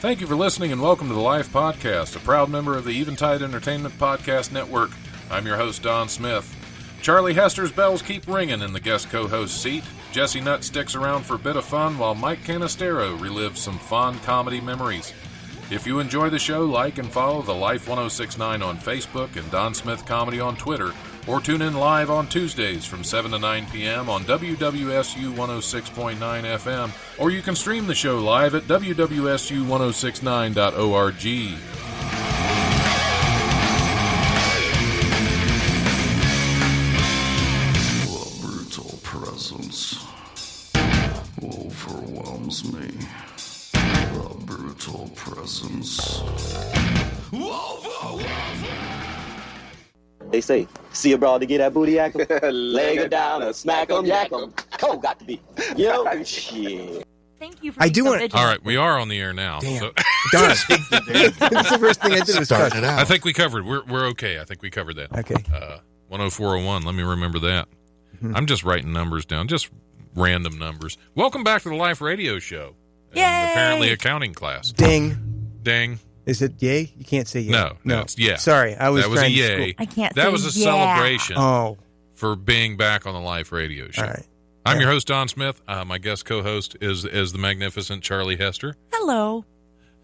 Thank you for listening and welcome to the Life Podcast, a proud member of the Eventide Entertainment Podcast Network. I'm your host, Don Smith. Charlie Hester's bells keep ringing in the guest co-host seat. Jesse Nutt sticks around for a bit of fun while Mike Canistero relives some fond comedy memories. If you enjoy the show, like and follow the Life 1069 on Facebook and Don Smith Comedy on Twitter, or tune in live on Tuesdays from 7 to 9 p.m. on WWSU 106.9 FM, or you can stream the show live at wwsu1069.org. The brutal presence overwhelms me. The brutal presence overwhelms me. They say, see a broad to get that booty yak 'em, leg her down or smack 'em, yak 'em. Cole got to be. You know? Shit. Thank you for I do want. All right, we are on the air now. Damn. So Darn. That's the first thing I did was Starting it out. I think we covered. We're okay. I think we covered that. Okay. 10401. Let me remember that. I'm just writing numbers down, just random numbers. Welcome back to the Life Radio Show. Yay! And apparently accounting class. Ding. Ding. Is it yay? You can't say yay. No, it's yeah. Sorry, I was That was trying a to yay. I can't That say was a yeah. celebration Oh, for being back on the Life Radio Show. all right. I'm Yeah. your host, Don Smith. My guest co-host is the magnificent Charlie Hester. Hello.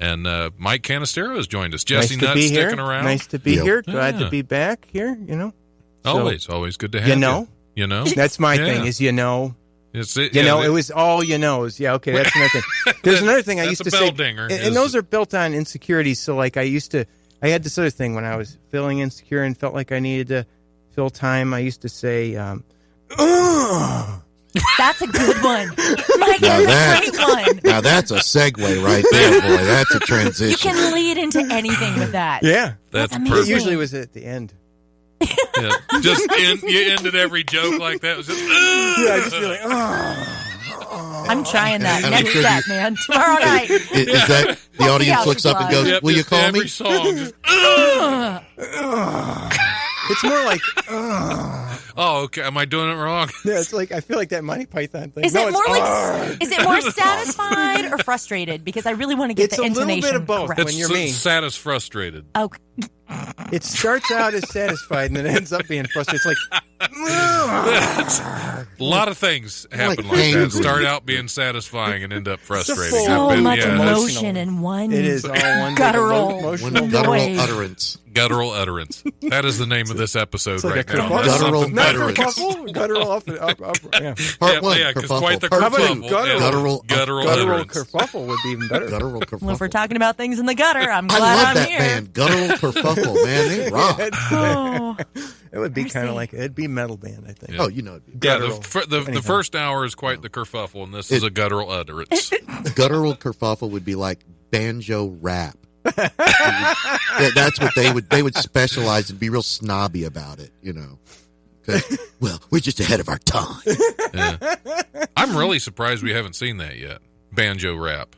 And Mike Canistero has joined us. Jesse Nice to Nutt be sticking here. around. Nice to be Yep. here. Glad Yeah. to be back here. You know. So, Always good to have you you. know. You know? That's my Yeah. thing. Is you know. It Was all you knows. Yeah. Okay. That's another thing. There's another thing I That's used a to bell say. dinger, And is- those are built on insecurities. So like I had this other thing when I was feeling insecure and felt like I needed to fill time. I used to say, "Ugh." That's a good one. Mike, Now that's a great one. Now that's a segue right there, boy. That's a You transition. can lead into anything with that. Yeah. That's amazing. It perfect. usually was at the end. Yeah. You ended every joke like that. It was just, Yeah. I just feel like, I'm trying that And next because set, man. Tomorrow night. Is that the audience looks up and goes, Yep, "Will you just call every me?" song. Just, it's more like, oh, okay. Am I doing it wrong? yeah, it's like I feel like that Monty Python thing. Is No, it more it's, like? Is it more satisfied or frustrated? Because I really want to get It's the a little intonation bit of both. correct. When you're me. Satis frustrated. Okay. It starts out as satisfied and then ends up being frustrated. It's like, A lot of things happen like that. angry. Start out being satisfying and end up frustrating. full- So I've been- much yeah, emotion in one. it is all one big Guttural. One emotional. guttural Noise. utterance. Guttural utterance. That is the name of this episode It's like right a now. kerfuffle. That's Guttural something Not utterance. kerfuffle, guttural up, yeah. Part one, yeah, 'cause kerfuffle. quite the Part How about two, kerfuffle. guttural? Guttural Guttural utterance. kerfuffle would be even better. guttural kerfuffle. Well, if we're talking about things in the gutter, I'm I glad love I'm that here. band, guttural kerfuffle. Man, they rock. Oh, It would be kind Mercy. of like it'd be a metal band, I think. Yeah. Oh, you know, it'd be Yeah, Guttural. the Anyhow. first hour is quite the kerfuffle, and this is a guttural utterance. guttural kerfuffle would be like banjo rap. Yeah, that's what they would specialize and be real snobby about it, you know. 'Cause, well, we're just ahead of our time. Yeah. I'm really surprised we haven't seen that yet. Banjo rap.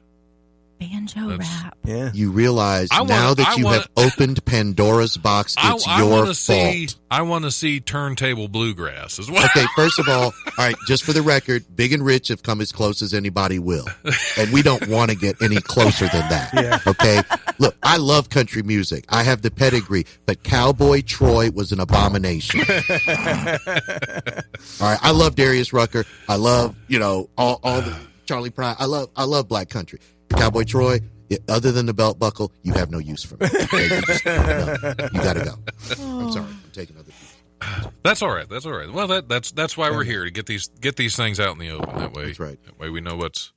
banjo That's- rap. Yeah. You realize I wanna- now that I you wanna- have opened Pandora's box, it's I your wanna fault. see. I want to see turntable bluegrass as well. Okay, first of all right, just for the record, Big and Rich have come as close as anybody will. And we don't want to get any closer than that. Yeah. Okay? Look, I love country music. I have the pedigree, but Cowboy Troy was an abomination. All right, I love Darius Rucker. I love, all the Charlie Pride. I love black country. Cowboy Troy, other than the belt buckle, you have no use for me. Okay? You got to go. I'm sorry. I'm taking other people. That's all right. That's all right. Well, that's why we're here, to get these things out in the open. That way, That's right. That way we know what's.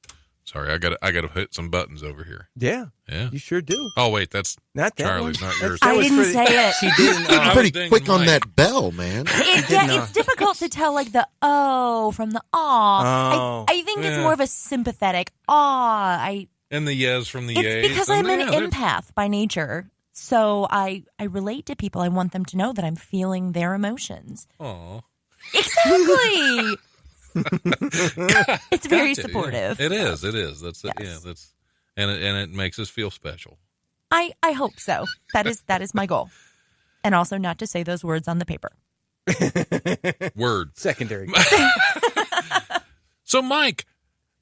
Sorry, I got to hit some buttons over here. Yeah. Yeah. You sure do. Oh wait, that's Not that Charlie's, one. not yours. That I was didn't for- say it. She didn't. I was Pretty dinging quick on Mike. that bell, man. It's difficult to tell, like, the O from the aw. Oh. I think it's Yeah. more of a sympathetic aw. And the yes from the It's A's. because and I'm an they're- empath by nature. So I relate to people. I want them to know that I'm feeling their emotions. Aw. Exactly. It's very Gotcha, yeah. supportive. It is. It is. That's Yes. yeah. That's and it makes us feel special. I hope so. That is my goal. And also not to say those words on the paper. Word. Secondary. So, Mike,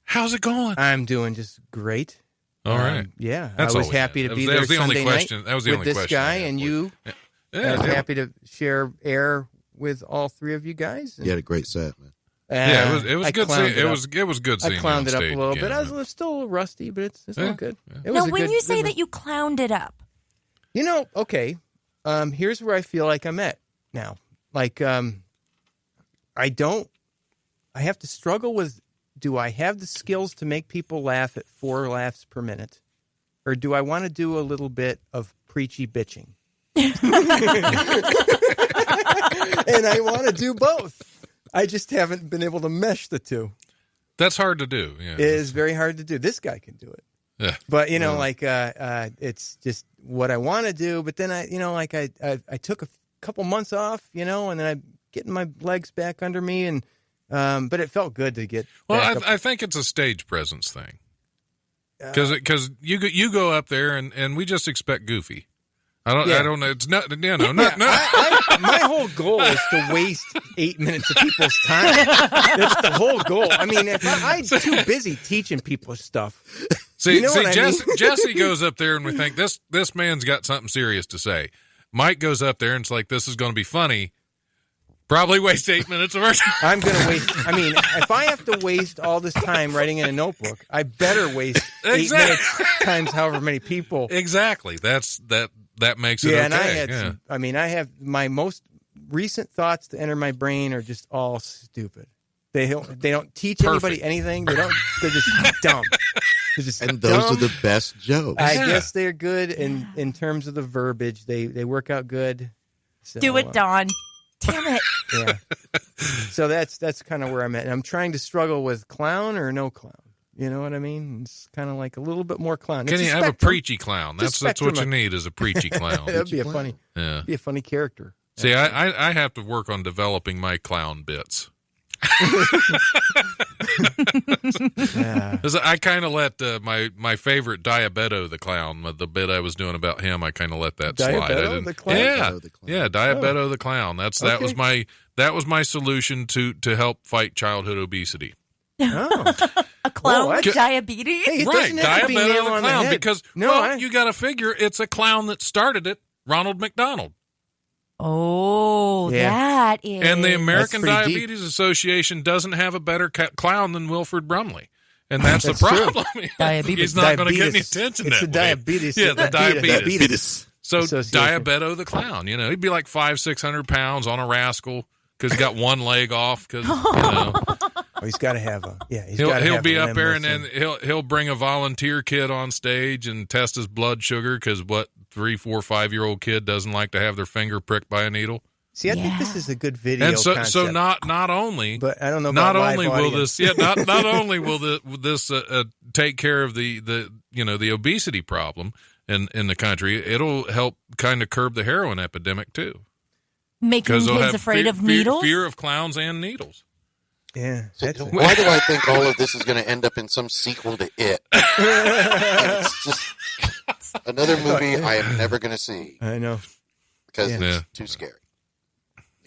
how's it going? I'm doing just great. All right. Yeah, That's I was all we happy had. to be That there was the only Sunday question. night That was the with only this question I guy had and for you. Yeah, I was yeah. happy to share air with all three of you guys. You had a great set, man. Yeah, it was I good. clowned It was good seeing I you clowned on it up a stage little again, bit. I man. was still a little rusty, but it's Yeah, all good. yeah. It was Now, a when good- you say good that you clowned it up, okay, here's where I feel like I'm at now. Like, I have to struggle with, do I have the skills to make people laugh at 4 laughs per minute? Or do I want to do a little bit of preachy bitching? And I want to do both. I just haven't been able to mesh the two. That's hard to do. Yeah, It is very hard to do. This guy can do it. Yeah. But, it's just what I want to do. But then I took a couple months off, and then I'm getting my legs back under me. And but it felt good to get back up. I think it's a stage presence thing. Because you go up there and we just expect goofy. I don't know. It's not, no. My whole goal is to waste 8 minutes of people's time. That's the whole goal. I mean, if I'm too busy teaching people stuff. See, what I mean? Jesse goes up there and we think this man's got something serious to say. Mike goes up there and it's like, this is going to be funny. Probably waste 8 minutes of our time. I'm going to waste. I mean, if I have to waste all this time writing in a notebook, I better waste 8 minutes times however many people. Exactly. That makes it Yeah, okay. and I have my most recent thoughts to enter my brain are just all stupid. They don't teach anybody anything. They're just dumb. They're just And those dumb. are the best jokes. I guess they're good in terms of the verbiage. They work out good. So, do it, Don. Damn it. Yeah. So that's kind of where I'm at. And I'm trying to struggle with clown or no clown. You know what I mean? It's kind of like a little bit more clown. Can It's you a have a spectrum. preachy clown? It's a That's what spectrum you of- need is a preachy clown. That'd be a funny character. See, I have to work on developing my clown bits. Yeah. 'Cause I kind of let my favorite Diabeto the clown, the bit I was doing about him, I kind of let that slide. I Diabeto didn't, the clown? Yeah, Diabeto the clown. yeah, Diabeto the clown. That was my solution to help fight childhood obesity. Oh. A clown Oh, with diabetes? Hey, it Right, doesn't have to be Diabeto nail the on the clown, head. because you got to figure it's a clown that started it, Ronald McDonald. Oh, Yeah. that is. And the American That's pretty Diabetes Association doesn't have a better clown than Wilford Brumley. And that's the That's true. problem. Diabetes. He's not going to get any Diabetes. attention It's that the way. diabetes. Yeah, the diabetes. Diabetes. So Association. Diabeto the clown, he'd be like 500-600 pounds on a rascal because he got one leg off. Because Oh, he's got to have a. Yeah, he'll be up there and then he'll bring a volunteer kid on stage and test his blood sugar because 3, 4, 5-year-old kid doesn't like to have their finger pricked by a needle. See, I think this is a good video. And so concept. not only, but I don't know. not About only live will audience. this, not only will this take care of the obesity problem in the country, it'll help kind of curb the heroin epidemic too. Making Because they'll kids have afraid of needles? fear of clowns and needles. Yeah. That's it. Why do I think all of this is going to end up in some sequel to It? And it's just another movie I am never going to see I know. because Yeah. it's too scary.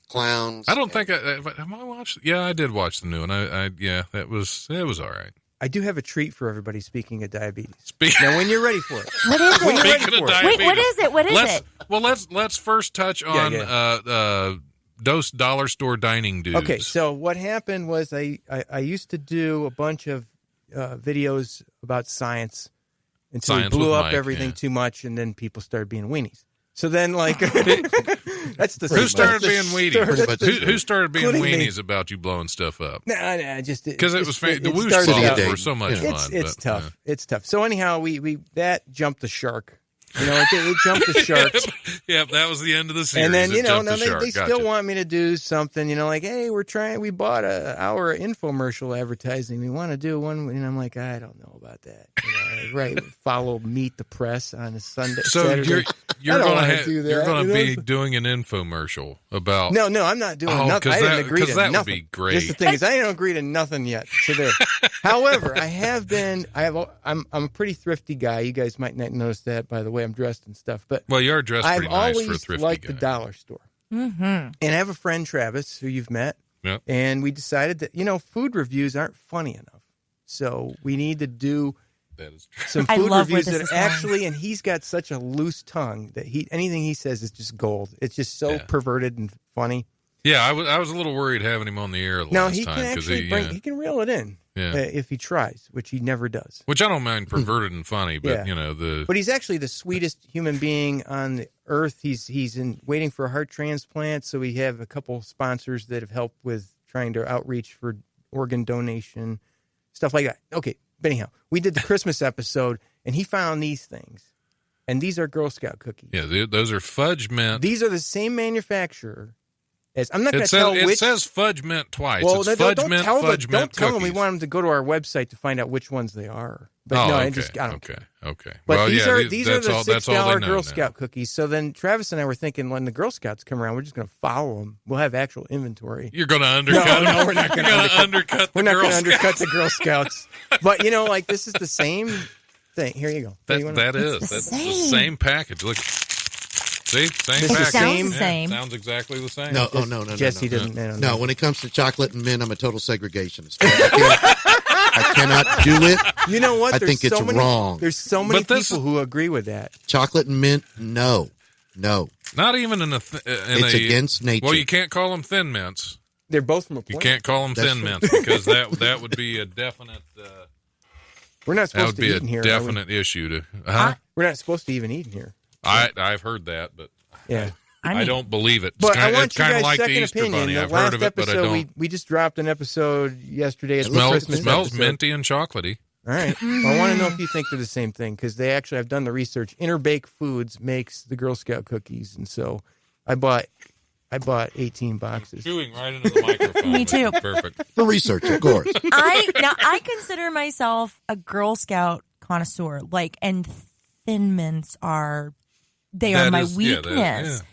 Clowns. I don't think have I watched. Yeah, I did watch the new one. It was all right. I do have a treat for everybody. Speaking of diabetes, Speaking now when you're ready for it, What is when you're it? ready of for it. diabetes, Wait, what is it? What is it? Well, let's first touch on Dose Dollar Store Dining Dudes. Okay, so what happened was I used to do a bunch of videos about science until Science we blew with up Mike, everything yeah. too much, and then people started being weenies. So then, that's the Who started that's being the weenies? story. That's the- Who started being including me. weenies about you blowing stuff up? Nah, just Because it was the it whoosh started songs out- were so much fun. It's but, tough. It's tough. So anyhow, we that jumped the shark. It jumped the shark. Yeah, that was the end of the series. And then, It jumped now the shark. they Gotcha. still want me to do something, like, hey, we bought an hour infomercial advertising. We want to do one. And I'm like, I don't know about that. Right. Follow Meet the Press on a Sunday. So Saturday. you're I don't going wanna do that, you're going to be know? doing an infomercial about. No, I'm not doing Oh, nothing. 'cause I didn't that- agree 'cause to that would nothing. be great. Just the thing is, I don't agree to nothing yet. So there. However, I'm a pretty thrifty guy. You guys might not notice that by the way I'm dressed and stuff. But Well, you're dressed I've pretty nice for a always thrifty liked guy. the dollar store. Mm-hmm. And I have a friend, Travis, who you've met. Yep. And we decided that, food reviews aren't funny enough. So we need to do That is true. some I food love where reviews this that is are going. actually, and he's got such a loose tongue that anything he says is just gold. It's just so perverted and funny. Yeah, I was a little worried having him on the air Now last he time can because actually he can reel it in if he tries, which he never does. which I don't mind perverted and funny, but But he's actually the sweetest human being on the earth. He's waiting for a heart transplant, so we have a couple sponsors that have helped with trying to outreach for organ donation, stuff like that. Okay, but anyhow, we did the Christmas episode, and he found these things, and these are Girl Scout cookies. Yeah, those are fudge mint. These are the same manufacturer as I'm not going to It tell says, which. it says fudge mint twice. Well, it's fudge mint, tell fudge mint don't tell them we cookies. want them to go to our website to find out which ones they are. But no, okay. I don't care. Okay. But well, these yeah, are these are that's the all, that's all $6 they know Girl now. Scout cookies. So then Travis and I were thinking when the Girl Scouts come around, we're just going to follow them. We'll have actual inventory. You're going to undercut. No, we're not going to undercut. We're not Girl going to Scouts. undercut the Girl Scouts. But like this is the same thing. Here you go. That's the same package. Look, see, same package. sounds the Yeah, same. Sounds exactly the same. No, no. Jesse didn't. No, when it comes to chocolate and mint, I'm a total segregationist. I cannot do it. You know what? I think it's wrong. There's so many But this- people who agree with that. Chocolate and mint, no. Not even in It's against nature. Well, you can't call them thin mints. They're both from a You plant. can't call them That's thin true. mints because that would be a definite. We're not That supposed would to be eat a in here. are we? definite issue to. Huh? We're not supposed to even eat in here. I've heard that, but Yeah. I don't believe it. But I want it's you kind guys' of like the second Easter opinion. Bunny. The I've last heard of it, but I episode, don't. we just dropped an episode yesterday. It's the Smells Christmas episode. minty and chocolatey. All right. Well, I want to know if you think they're the same thing because they actually have done the research. Interbake Foods makes the Girl Scout cookies, and so I bought 18 boxes. Chewing right into the microphone. Me which too. is Perfect. For research, of course. I consider myself a Girl Scout connoisseur. And Thin Mints are That my is- yeah, weakness. that-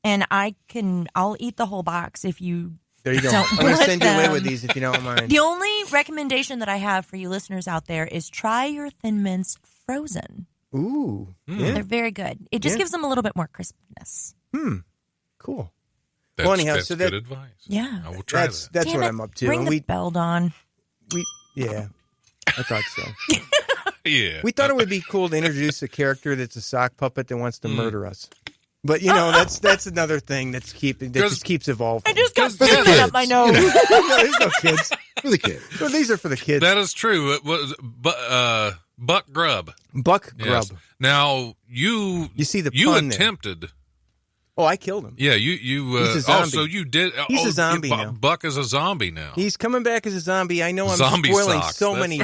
And I'll eat the whole box if you. There you go. Don't I'm going to want send you away them. with these if you don't mind. The only recommendation that I have for you listeners out there is try your Thin Mints frozen. Ooh. They're very good. It just Yeah. gives them a little bit more crispness. Cool. That's, Well, anyhow, that's so that- good advice. Yeah. I will try That's that. that's Damn what it. I'm up to. Bring And the belt on. yeah, I thought so. Yeah. We thought it would be cool to introduce a character that's a sock puppet that wants to Mm. murder us. But that's another thing that just keeps evolving. I just got For the spit up my kids, nose. No, there's no kids. For the kids. Well, these are for the kids. That is true. It was Buck Grub. Buck Yes. Grub. Now you see the you pun there. attempted. Oh, I killed him. Yeah, you. He's a zombie. So you did. He's a zombie now. Buck is a zombie now. He's coming back as a zombie. I know I'm Zombie spoiling socks. so That's many,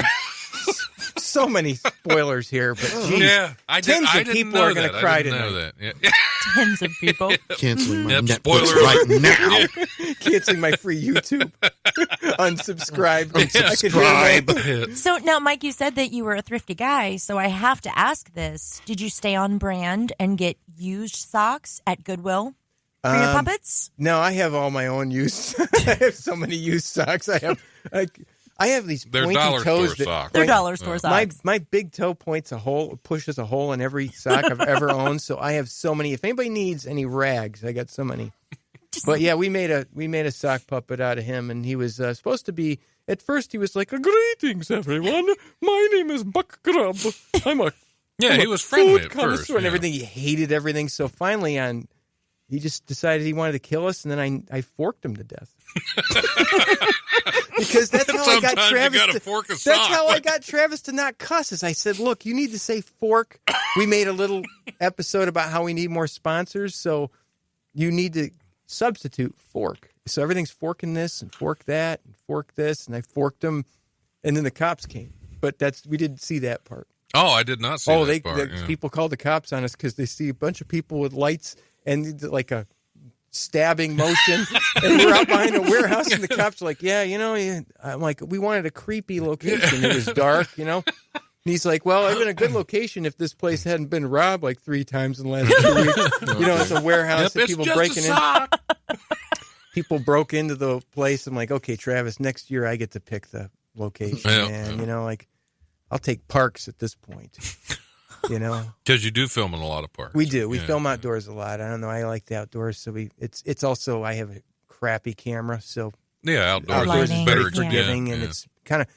so many spoilers here, but geez, Yeah, I did. tens I of didn't people know are going to that. cry I didn't know tonight. that. Yeah. Tens of people. Canceling my Yep, Netflix spoiler right now. Canceling my free YouTube. Unsubscribe. I could hear my- Unsubscribe. So now, Mike, you said that you were a thrifty guy, so I have to ask this. Did you stay on brand and get used socks at Goodwill for your puppets? No, I have all my own use. I have so many used socks. I have these They're pointy dollar toes. store socks. They're dollar store socks. My big toe pushes a hole in every sock I've ever owned. So I have so many. If anybody needs any rags, I got so many. But yeah, we made a sock puppet out of him, and he was supposed to be. At first, he was like, "Greetings, everyone. My name is Buck Grub. I'm a He was friendly food at connoisseur first. and yeah. everything." He hated everything. So finally, he just decided he wanted to kill us, and then I forked him to death. Because that's how I got Sometimes Travis. you gotta fork a That's sock. how I got Travis to not cuss us. I said, "Look, you need to say fork." We made a little episode about how we need more sponsors, so you need to substitute fork. So everything's forking this and fork that and fork this, and I forked them, and then the cops came. But we didn't see that part. Oh, I did not see that part. yeah. People called the cops on us because they see a bunch of people with lights and like a stabbing motion, and we're out behind a warehouse, and the cops are like, I'm like, we wanted a creepy location. It was dark, And he's like, well, it'd been a good location if this place hadn't been robbed like 3 times in the last 2 weeks. It's a warehouse that It's people just breaking a in. sock. People broke into the place. I'm like, okay, Travis, next year I get to pick the location, Yeah. man. I'll take parks at this point. Because you do film in a lot of parks. We do. We Yeah. film outdoors a lot. I don't know. I like the outdoors, so it's also I have a crappy camera, so Yeah, outdoors outdoors is is Lighting, very better. yeah. forgiving, and yeah. it's kind of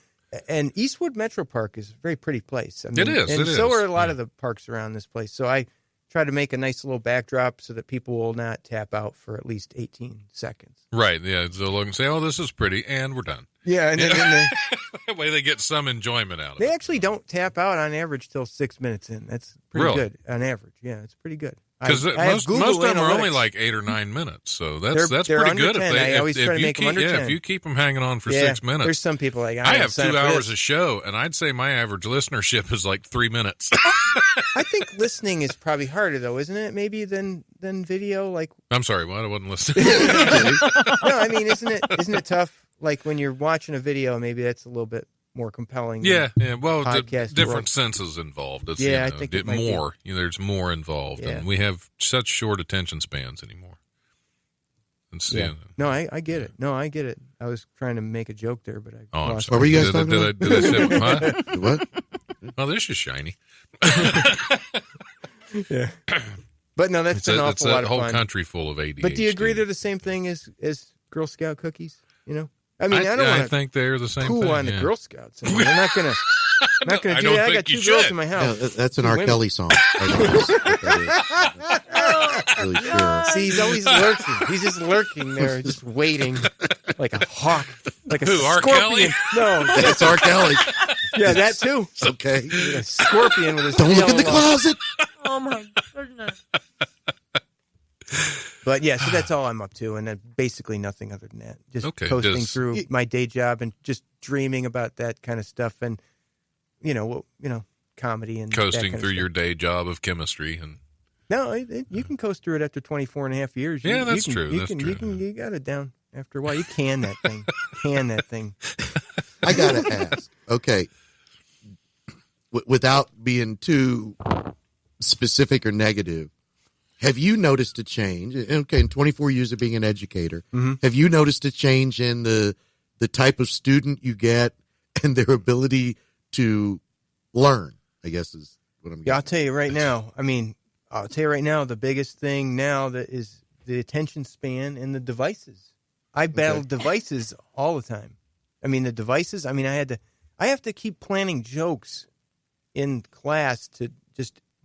And Eastwood Metro Park is a very pretty place. I mean, It is. And it so is. are a lot of the parks around this place. So I try to make a nice little backdrop so that people will not tap out for at least 18 seconds. Right, yeah. So look and say, oh, this is pretty, and we're done. Yeah, and then That way they get some enjoyment out of they it. actually don't tap out on average till 6 minutes in. That's pretty Really? good on average. Yeah, it's pretty good. Because I have Google most of them are only Analytics. like 8 or 9 minutes, so that's They're pretty under good. 10. I always try to you make them keep, under 10. if you keep them hanging on for Yeah, 6 minutes. There's some people like, I have sign 2 up for hours this. a show, and I'd say my average listenership is like 3 minutes. I think listening is probably harder though, isn't it? Maybe than video. Like, I'm sorry, what? I wasn't listening. no, I mean, isn't it tough? Like when you're watching a video, maybe that's a little bit more compelling. Yeah. Well, podcast different world. senses involved. It's, Yeah, I think it might be. more. There's more involved, Yeah. and we have such short attention spans anymore. And Yeah. No, I get it. No, I get it. I was trying to make a joke there, but I Oh, I'm lost sorry. What were you guys Did talking I- about? Did I say huh? What? Oh, this is shiny. Yeah. But no, that's an It's awful a lot of whole fun. country full of ADHD. But do you agree they're the same thing as Girl Scout cookies? You know, I mean, I don't I want to think they're the same poo thing. on the yeah. Girl Scouts. I mean, they're not gonna I do don't that. I think got you 2 girls should. in my Yeah, house. that's an Two R. women. Kelly song. I think that's what that is. Really sure. See, he's always lurking. He's just lurking there, just waiting, like a hawk, like a Who, R. scorpion. No, That's R. Kelly. yeah, that too. It's okay. A scorpion with his Don't look tail in the long. closet. Oh my goodness. But yeah, so that's all I'm up to, and then basically nothing other than that. Just Okay, coasting just- through my day job and just dreaming about that kind of stuff, and comedy and that Coasting kind of through stuff. your day job of chemistry. And No, you can coast through it after 24 and a half years. Yeah, that's you true, You that's can, true. You got it down after a while. You can that thing. Can that thing. I gotta ask. Okay, without being too specific or negative, have you noticed a change? Okay, in 24 years of being an educator, have you noticed a change in the type of student you get and their ability to learn? I guess is what I'm. Yeah, I'll getting. tell you right now. I mean, I'll tell you right now, the biggest thing now that is the attention span and the devices. I battle devices all the time. I mean, the devices. I mean, I have to keep planning jokes in class to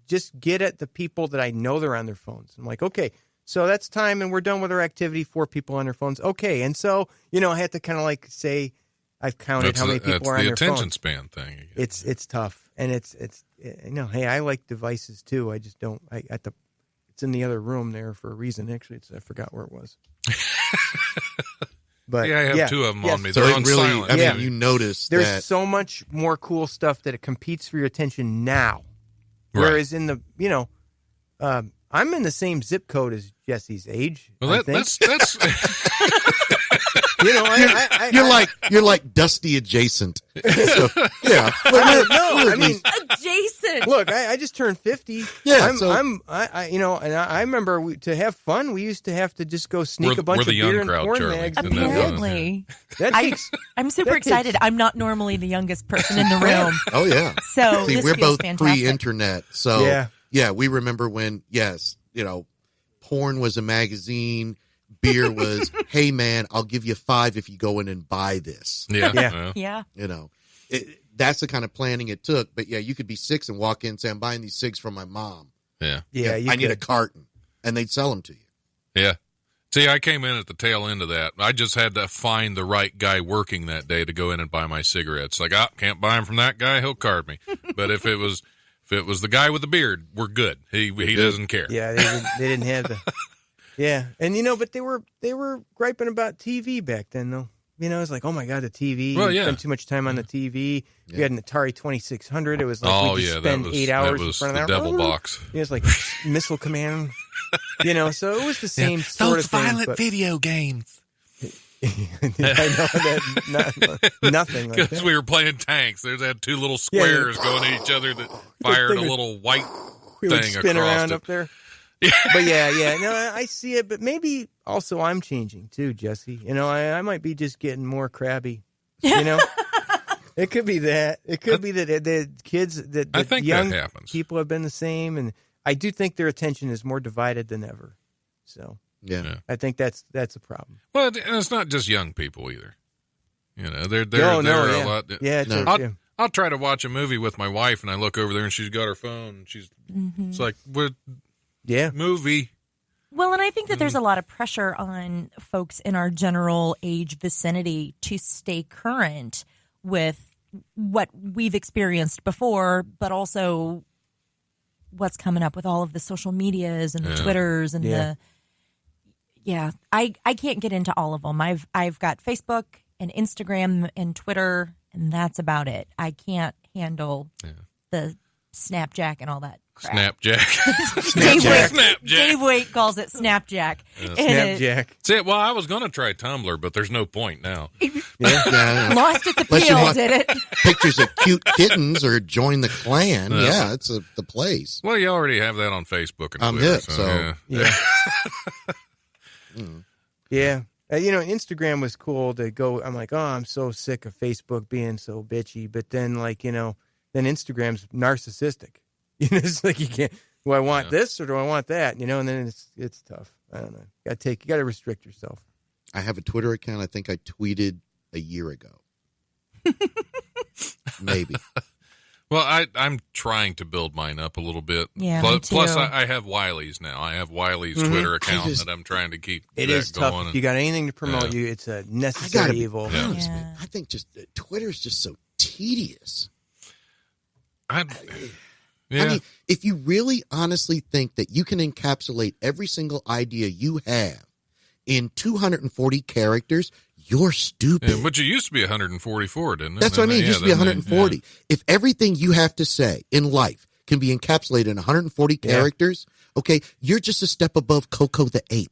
just get at the people that I know they're on their phones. I'm like, okay, so that's time, and we're done with our activity. 4 people on their phones. Okay, and so I had to kind of like say, I've counted how many people are on the their attention phones. span thing. It's tough, and it's hey, I like devices too. I just don't. It's in the other room there for a reason. Actually, I forgot where it was. But Yeah, I have 2 of them on me. So They're it on really, silent. I mean, Yeah. you notice there's that. so much more cool stuff that it competes for your attention now. Right. Whereas in the I'm in the same zip code as Jesse's age. Well, I think. that's You're like Dusty adjacent. So, yeah. I mean, Adjacent. look, I just turned 50. Yeah, I remember to have fun, we used to have to just go sneak We're- a bunch we're of the young beer and crowd, porn Charlie. mags. And that does, Apparently. That takes, I'm super that takes- excited. I'm not normally the youngest person in the room. Oh yeah. So See, this we're feels both fantastic. pre-internet, so Yeah. we remember when porn was a magazine, beer was, hey man, I'll give you $5 if you go in and buy this. yeah. Yeah. Yeah. That's the kind of planning it took. But yeah, you could be 6 and walk in and say, I'm buying these cigs from my mom. Yeah. Yeah, I need a carton, and they'd sell them to you. Yeah. See, I came in at the tail end of that. I just had to find the right guy working that day to go in and buy my cigarettes. Like, can't buy them from that guy. He'll card me. But if it was the guy with the beard, we're good. He doesn't care. Yeah, they didn't have the. Yeah, and but they were griping about TV back then, though. It's like, oh my god, the TV. Well, You yeah. spend too much time on the TV. You had an Atari 2600. It was like Oh we just yeah, spend that was 8 hours that in was front the of that. devil box. It was like Missile Command. So it was the same sort of thing. But video games. I know that nothing like Because that. we were playing tanks. There's that 2 little squares going at each other that fired a thing little white We would thing spin across around it. up there. But yeah, no, I see it. But maybe also I'm changing too, Jesse. I might be just getting more crabby. It could be that. It could be that the kids that I think young that happens. people have been the same, and I do think their attention is more divided than ever. So Yeah. Yeah. I think that's a problem. Well, and it's not just young people either. You know, they're Oh, no, a yeah. lot. Yeah, it's No. I'll try to watch a movie with my wife, and I look over there, and she's got her phone. It's like, what Yeah. movie? Well, and I think that there's a lot of pressure on folks in our general age vicinity to stay current with what we've experienced before, but also what's coming up with all of the social medias and the Twitters and I can't get into all of them. I've got Facebook and Instagram and Twitter, and that's about it. I can't handle the Snapjack and all that crap. Snapjack. Dave Waite calls it Snapjack. Snapjack. See, well, I was going to try Tumblr, but there's no point now. Yeah. Lost its Unless you appeal, want did it? Pictures of cute kittens or join the clan. Yeah, it's the place. Well, you already have that on Facebook and I'm Twitter. hip, so. Yeah. Yeah. Instagram was cool to go. I'm like, oh, I'm so sick of Facebook being so bitchy. But then, then Instagram's narcissistic. It's like you can't. Do I want this or do I want that? And then it's tough. I don't know. You got to restrict yourself. I have a Twitter account. I think I tweeted a year ago. Maybe. Well, I'm trying to build mine up a little bit. Yeah, Plus, me too. plus I have Wiley's now. I have Wiley's Twitter account that I'm trying to keep It that is tough. going. If you got anything to promote you, it's a necessary evil. Honest, Yeah. man. I think just Twitter's just so tedious. Yeah. I mean, if you really honestly think that you can encapsulate every single idea you have in 240 characters, you're stupid. Yeah, but you used to be 144, didn't it? That's what I mean. It used to be 140. Yeah. If everything you have to say in life can be encapsulated in 140 characters, okay, you're just a step above Coco the ape.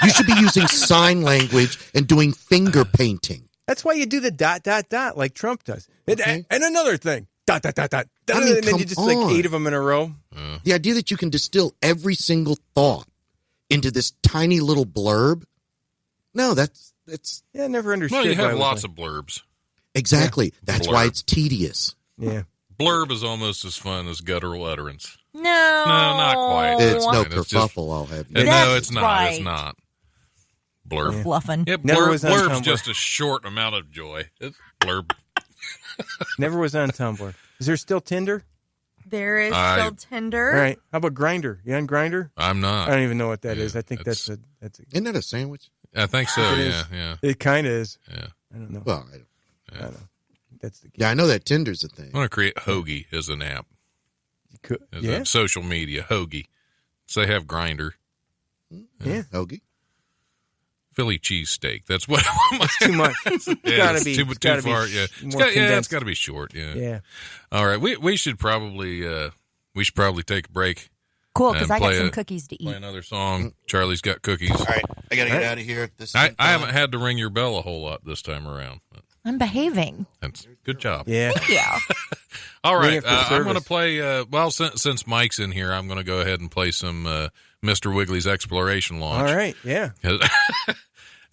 You should be using sign language and doing finger painting. That's why you do the ... like Trump does. Okay. And another thing. ... I mean, and then you just come like on. 8 of them in a row. The idea that you can distill every single thought into this tiny little blurb, no, that's Yeah, I never understood. Well, you why it have was lots like- of blurbs. exactly. That's why Blurb. it's tedious. Yeah. Blurb is almost as fun as guttural utterance. No, not quite. It's no It's just- kerfuffle, I'll have you. No, That's it's not. right. It's not. Blurb. Fluffing. Yep, Never was on blurb's Tumblr. just a short amount of joy. It's blurb. Never was on Tumblr. Is there still Tinder? There is I- still Tinder. All right. How about Grindr? You on Grindr? I'm not. I don't even know what that Yeah, is. I think that's a. Isn't that a sandwich? I think so. It Yeah, is. yeah, It kind of is. yeah. I don't know. Well, I don't know. That's the I know that Tinder's a thing. I'm going to create Hoagie as an app. As Yeah. a social media. Hoagie. So they have Grinder. Yeah. Hoagie. Philly cheesesteak. That's what I want. Too much. It's Yeah, gotta it's be too gotta far. Be Yeah, more it's condensed. got to be short. Yeah. Yeah. All right, we should probably take a break. Cool, because And I got play some a- cookies to Play eat. another song. Charlie's got cookies. All right, I gotta get All right. out of here. This I haven't had to ring your bell a whole lot this time around. I'm behaving. That's good job. Yeah. Yeah. All Ring right, it for I'm going to service. play. Since Mike's in here, I'm going to go ahead and play some Mr. Wiggly's Exploration Launch. All right. Yeah.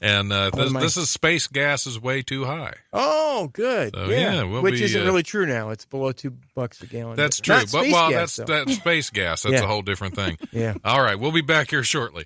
And of my- this is Space Gas is Way Too High. Oh, good. So, yeah. yeah, we'll Which be, isn't really true now. It's below $2 a gallon. That's But true. not space gas, though. That's space gas. That's Yeah. a whole different thing. Yeah. All right, we'll be back here shortly.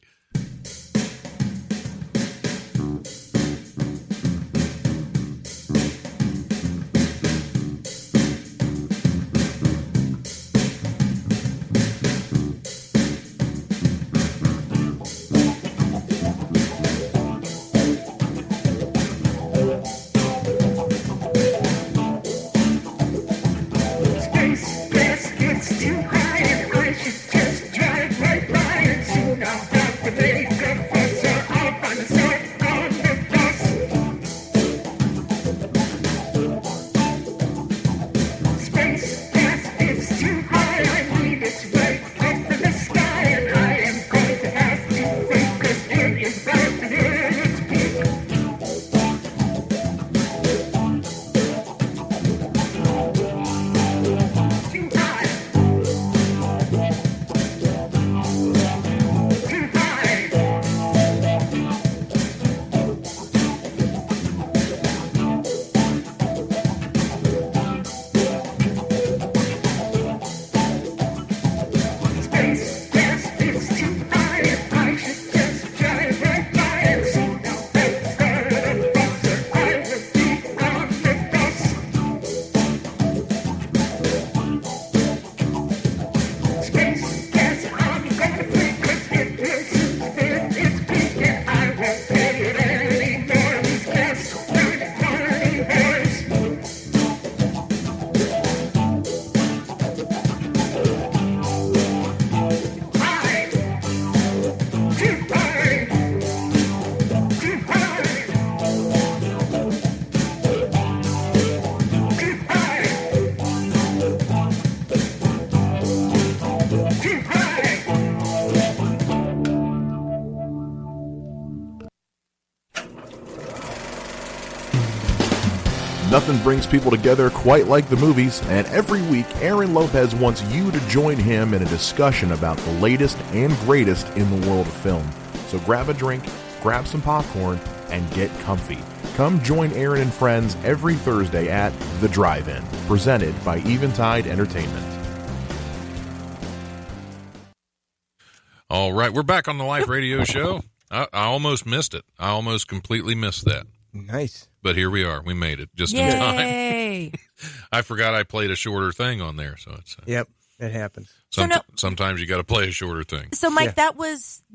Space gas gets too high, and I should just drive right by it soon. I'll have to Nothing brings people together quite like the movies, and every week Aaron Lopez wants you to join him in a discussion about the latest and greatest in the world of film. So grab a drink, grab some popcorn, and get comfy. Come join Aaron and friends every Thursday at The Drive-In, presented by Eventide Entertainment. All right, we're back on the Life Radio Show. I almost missed it. I almost completely missed that. Nice. But here we are. We made it just Yay. in time. I forgot I played a shorter thing on there, so it's Yep, it happens. sometimes you got to play a shorter thing. So, Mike, Yeah.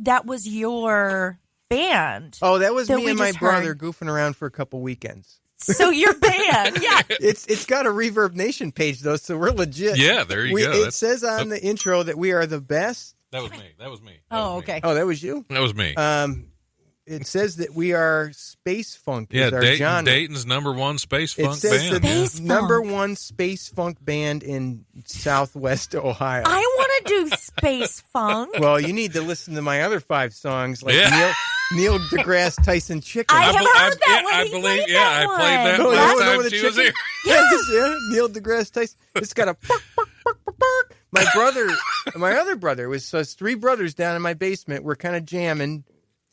that was your band. Oh, that was that me we and my just brother heard. goofing around for a couple weekends. So your band, yeah. It's got a Reverb Nation page though, so we're legit. Yeah, there you go. It says on the intro that we are the best. That was me. That was me. Oh, okay. Oh, that was you. That was me. It says that we are space funk. Yeah, is our genre. Dayton's #1 space It funk says band. the Yeah. Space number funk. one space funk band in Southwest Ohio. I want to do space funk. Well, you need to listen to my other 5 songs, like Yeah. Neil deGrasse Tyson Chicken. I have heard that yeah, one. I He believe. played Yeah, that I played that one. Oh, you last don't know time what a she was chicken- here. Yes, yeah, Neil deGrasse Tyson. It's got a bark, bark, bark, bark, bark. My other brother was so it's 3 brothers down in my basement. We're kind of jamming.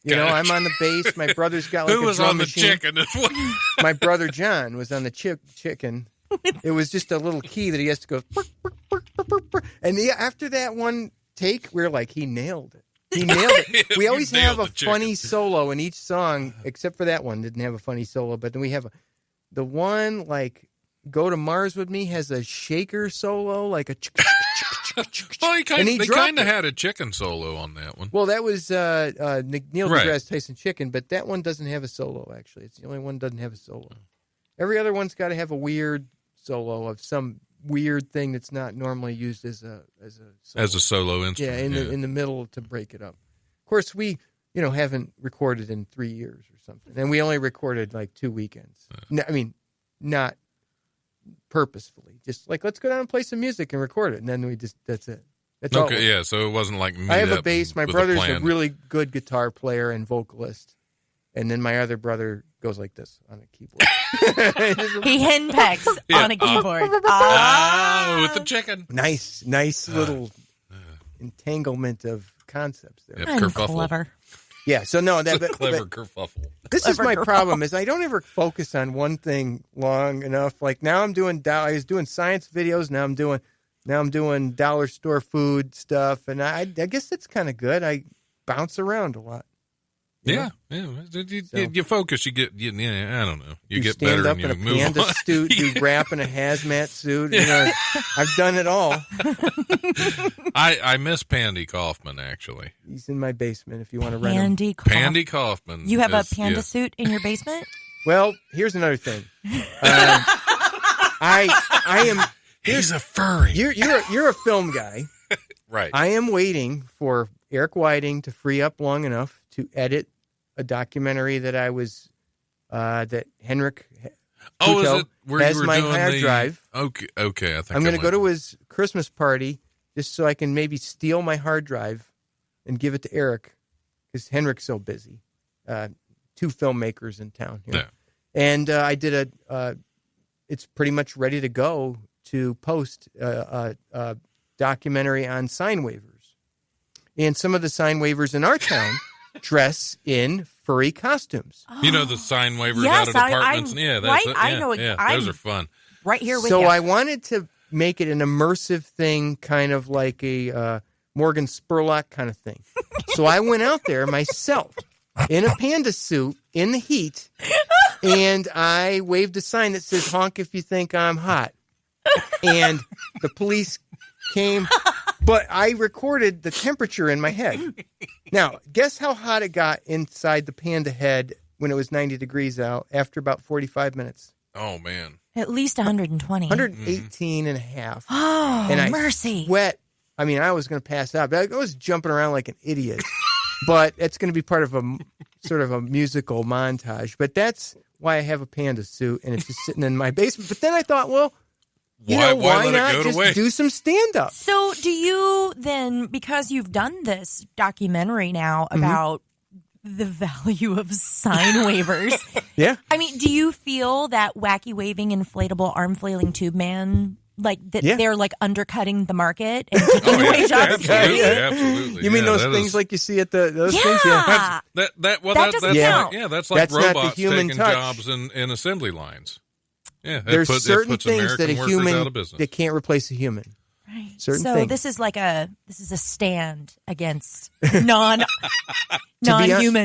You know, I'm on the bass. My brother's got like Who a was drum on the machine. chicken? My brother John was on the chicken. It was just a little key that he has to go. Bark, bark, bark, bark, bark, bark. And after that one take, we were like, he nailed it. He nailed it. We You always nailed have a the chicken. funny solo in each song, except for that one didn't have a funny solo. But then we have the one like "Go to Mars with Me" has a shaker solo, like a. Well, And he they dropped kind of it. had a chicken solo on that one. Well, that was Neil Right. deGrasse Tyson Chicken, but that one doesn't have a solo. Actually, it's the only one that doesn't have a solo. Every other one's got to have a weird solo of some weird thing that's not normally used as a solo. As a solo Yeah, instrument. in the middle to break it up. Of course, we haven't recorded in 3 years or something, and we only recorded like 2 weekends. No, I mean, not purposefully, just like let's go down and play some music and record it, and then that's it. That's all. Okay, yeah, so it wasn't like me. I have a bass. My with brother's a plan. really good guitar player and vocalist, and then my other brother goes like this on a keyboard. He henpecks Yeah. on a keyboard. With the chicken. nice little entanglement of concepts there. Yep, I'm kerfuffle. clever. Yeah. So no, that Clever but kerfuffle. this is Clever my girl. problem is I don't ever focus on one thing long enough. Like now I was doing science videos. Now I'm doing dollar store food stuff, and I guess that's kind of good. I bounce around a lot. You know? Yeah. You focus, you get, I don't know. You get stand better up and in you a move panda on. suit, you rap in a hazmat suit. You know, I've done it all. I miss Pandy Kaufman, actually. He's in my basement if you want to rent him. Pandy Kaufman. Pandy Kaufman. You have a is- panda yeah. suit in your basement? Well, here's another thing. I am. He's a furry. You're a film guy. Right. I am waiting for Eric Whiting to free up long enough to edit a documentary that that Henrik is Guttural it where has you were my doing hard the drive. Okay, I think I'm going to might go to know. his Christmas party just so I can maybe steal my hard drive and give it to Eric because Henrik's so busy. 2 filmmakers in town here. Yeah. And I did it's pretty much ready to go to post a documentary on sign waivers. And some of the sign waivers in our town dress in furry costumes. You know the sign waivers Yes, out of I- apartments? I'm- Yeah, that's right, it. I Yeah, know it. yeah, I'm- those are fun. Right here with So you. I wanted to make it an immersive thing, kind of like a Morgan Spurlock kind of thing. So I went out there myself in a panda suit in the heat, and I waved a sign that says, "Honk if you think I'm hot." And the police came, but I recorded the temperature in my head. Now, guess how hot it got inside the panda head when it was 90 degrees out after about 45 minutes? Oh, man. At least 120. 118 and a half. Oh, And I mercy. sweat. I mean, I was going to pass out. I was jumping around like an idiot. But it's going to be part of a sort of a musical montage. But that's why I have a panda suit, and it's just sitting in my basement. But then I thought, well, Why why let it not go to just waste? do some stand-up? So do you then, because you've done this documentary now Mm-hmm. about the value of sign waivers. Yeah. I mean, do you feel that wacky waving inflatable arm flailing tube man, like that they're like undercutting the market and taking away jobs? Absolutely. You mean those things like you see at those things? Yeah. That doesn't count. That's like That's not the robots human taking touch. jobs in assembly lines. Yeah, There's certain things American that a workers human out of business. that can't replace a human. Right. Certain so things. this is a stand against non-human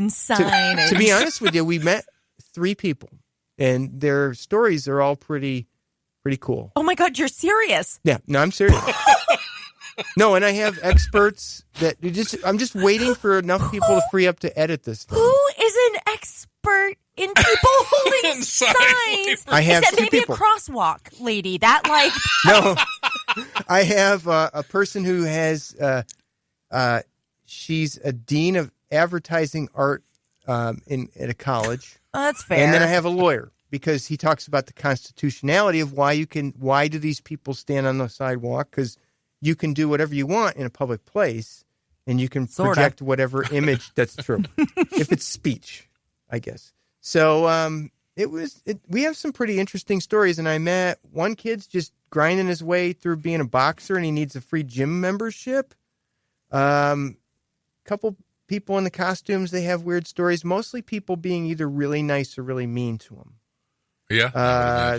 signage. To be honest with you, we met 3 people, and their stories are all pretty cool. Oh my God, you're serious? Yeah, no, I'm serious. No, and I have experts that I'm just waiting for enough people to free up to edit this thing. Who is an expert in people holding signs? I have Except 2 maybe people. a crosswalk lady. That like No, I have a person who has. She's a dean of advertising art at a college. oh, that's fair. And then I have a lawyer because he talks about the constitutionality of why do these people stand on the sidewalk? Because you can do whatever you want in a public place, and you can project whatever image that's true, if it's speech, I guess. So we have some pretty interesting stories, and I met one kid's just grinding his way through being a boxer, and he needs a free gym membership. Couple people in the costumes, they have weird stories, mostly people being either really nice or really mean to him. Yeah.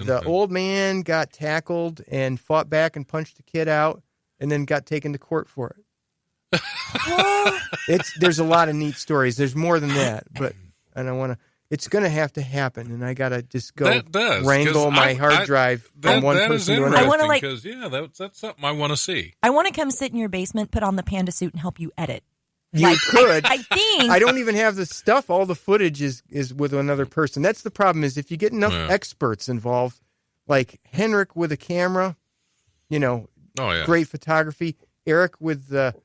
The old man got tackled and fought back and punched the kid out and then got taken to court for it. There's a lot of neat stories. There's more than that, but I don't want to. It's going to have to happen, and I got to just go wrangle my hard drive from one person to another. I want to because that's something I want to see. I want to come sit in your basement, put on the panda suit, and help you edit. You could. I think. I don't even have the stuff. All the footage is with another person. That's the problem is if you get enough experts involved, like Henrik with a camera, great photography, Eric with the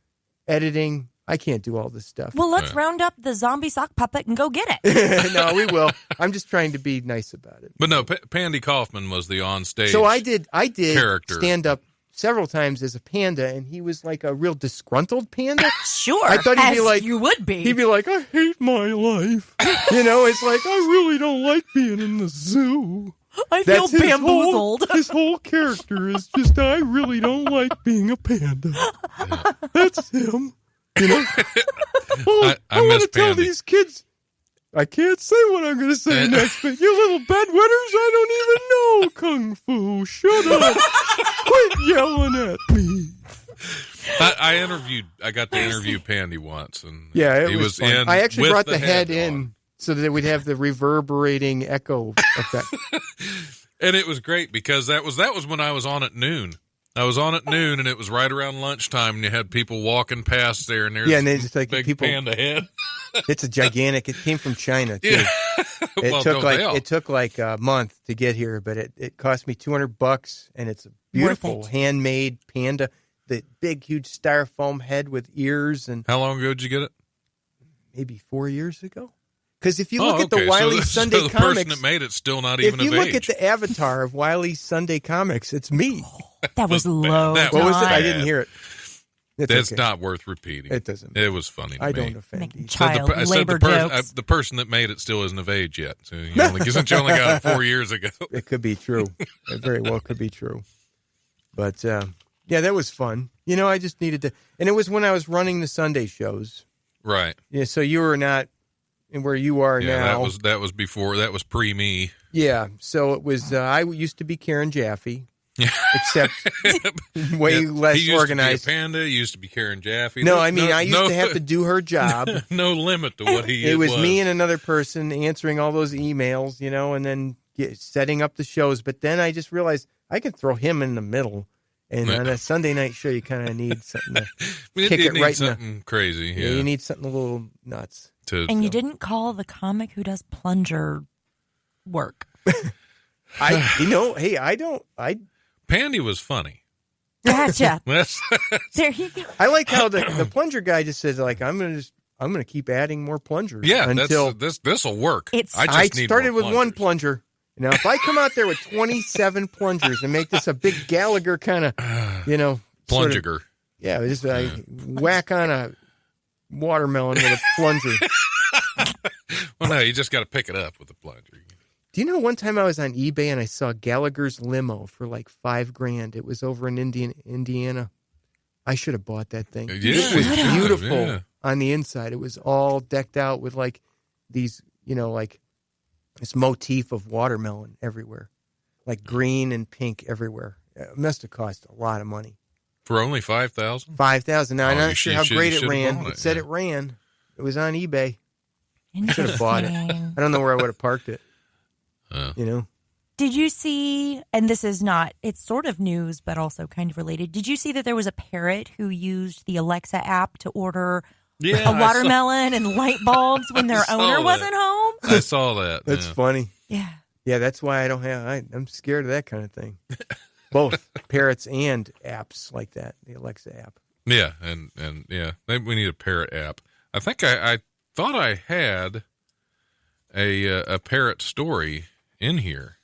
editing. I can't do all this stuff. Well, let's round up the zombie sock puppet and go get it. No, we will. I'm just trying to be nice about it. But no, Pandy Kaufman was the on-stage So I did character. Stand up several times as a panda, and he was like a real disgruntled panda. Sure, I thought he'd be like, you would be. He'd be like, I hate my life. It's like, I really don't like being in the zoo. I feel bamboozled. His whole character is just, I really don't like being a panda. That's him. I want to tell these kids, I can't say what I'm going to say next, but you little bedwetters, I don't even know Kung Fu. Shut up. Quit yelling at me. I got to interview Pandy once, and he was fun. in. I actually with brought the head on. in so that we'd have the reverberating echo effect. And it was great because that was when I was on at noon. I was on at noon, and it was right around lunchtime, and you had people walking past there, and there's and they just like big people, panda head. It's a gigantic. It came from China too. Yeah. It took like a month to get here, but it cost me $200, and it's a beautiful handmade panda. The big, huge styrofoam head with ears. And how long ago did you get it? Maybe 4 years ago. Because if you look at the Wiley Sunday the comics, person that made it still not even of age. If you look at the avatar of Wiley's Sunday comics, it's me. That was low. What was it? I didn't hear it. That's not worth repeating. It doesn't. It was funny to me. I don't offend you. Child labor jokes. The person that made it still isn't of age yet. So since you only got it 4 years ago. It could be true. It very well could be true. But, that was fun. I just needed to. And it was when I was running the Sunday shows. Right. Yeah, so you were not where you are now. That was before. That was pre-me. Yeah, so it was. I used to be Karen Jaffe, except way less he used organized. To be a panda. He used to be Karen Jaffe. No, I mean I used to have to do her job. No limit to what he. It was me and another person answering all those emails, and then setting up the shows. But then I just realized I could throw him in the middle. And on a Sunday night show, you kind of need something to kick it right something crazy. Yeah, you need something a little nuts. And you didn't call the comic who does plunger work. Pandy was funny. Gotcha. There you go. I like how the plunger guy just says, like, I'm gonna keep adding more plungers. Yeah, until this will work. I started with one plunger. Now, if I come out there with 27 plungers and make this a big Gallagher kind of, plunger. Just whack on a watermelon with a plunger. No, you just got to pick it up with the plunger. Do you know one time I was on eBay and I saw Gallagher's limo for like $5,000? It was over in Indiana. I should have bought that thing. Yeah, it was beautiful yeah. on the inside. It was all decked out with like these, like this motif of watermelon everywhere, like green and pink everywhere. It must have cost a lot of money. For only $5,000? $5,000. Now, I'm not sure how great it should've ran. bought It said yeah. it ran. It was on eBay. I should have bought it. I don't know where I would have parked it. Did you see, and this is not, it's sort of news, but also kind of related. Did you see that there was a parrot who used the Alexa app to order a watermelon and light bulbs when their owner wasn't home? I saw that. That's funny. Yeah. Yeah, that's why I don't have, I'm scared of that kind of thing. Both parrots and apps like that, the Alexa app. Yeah, and yeah, we need a parrot app. I think I thought I had a parrot story in here.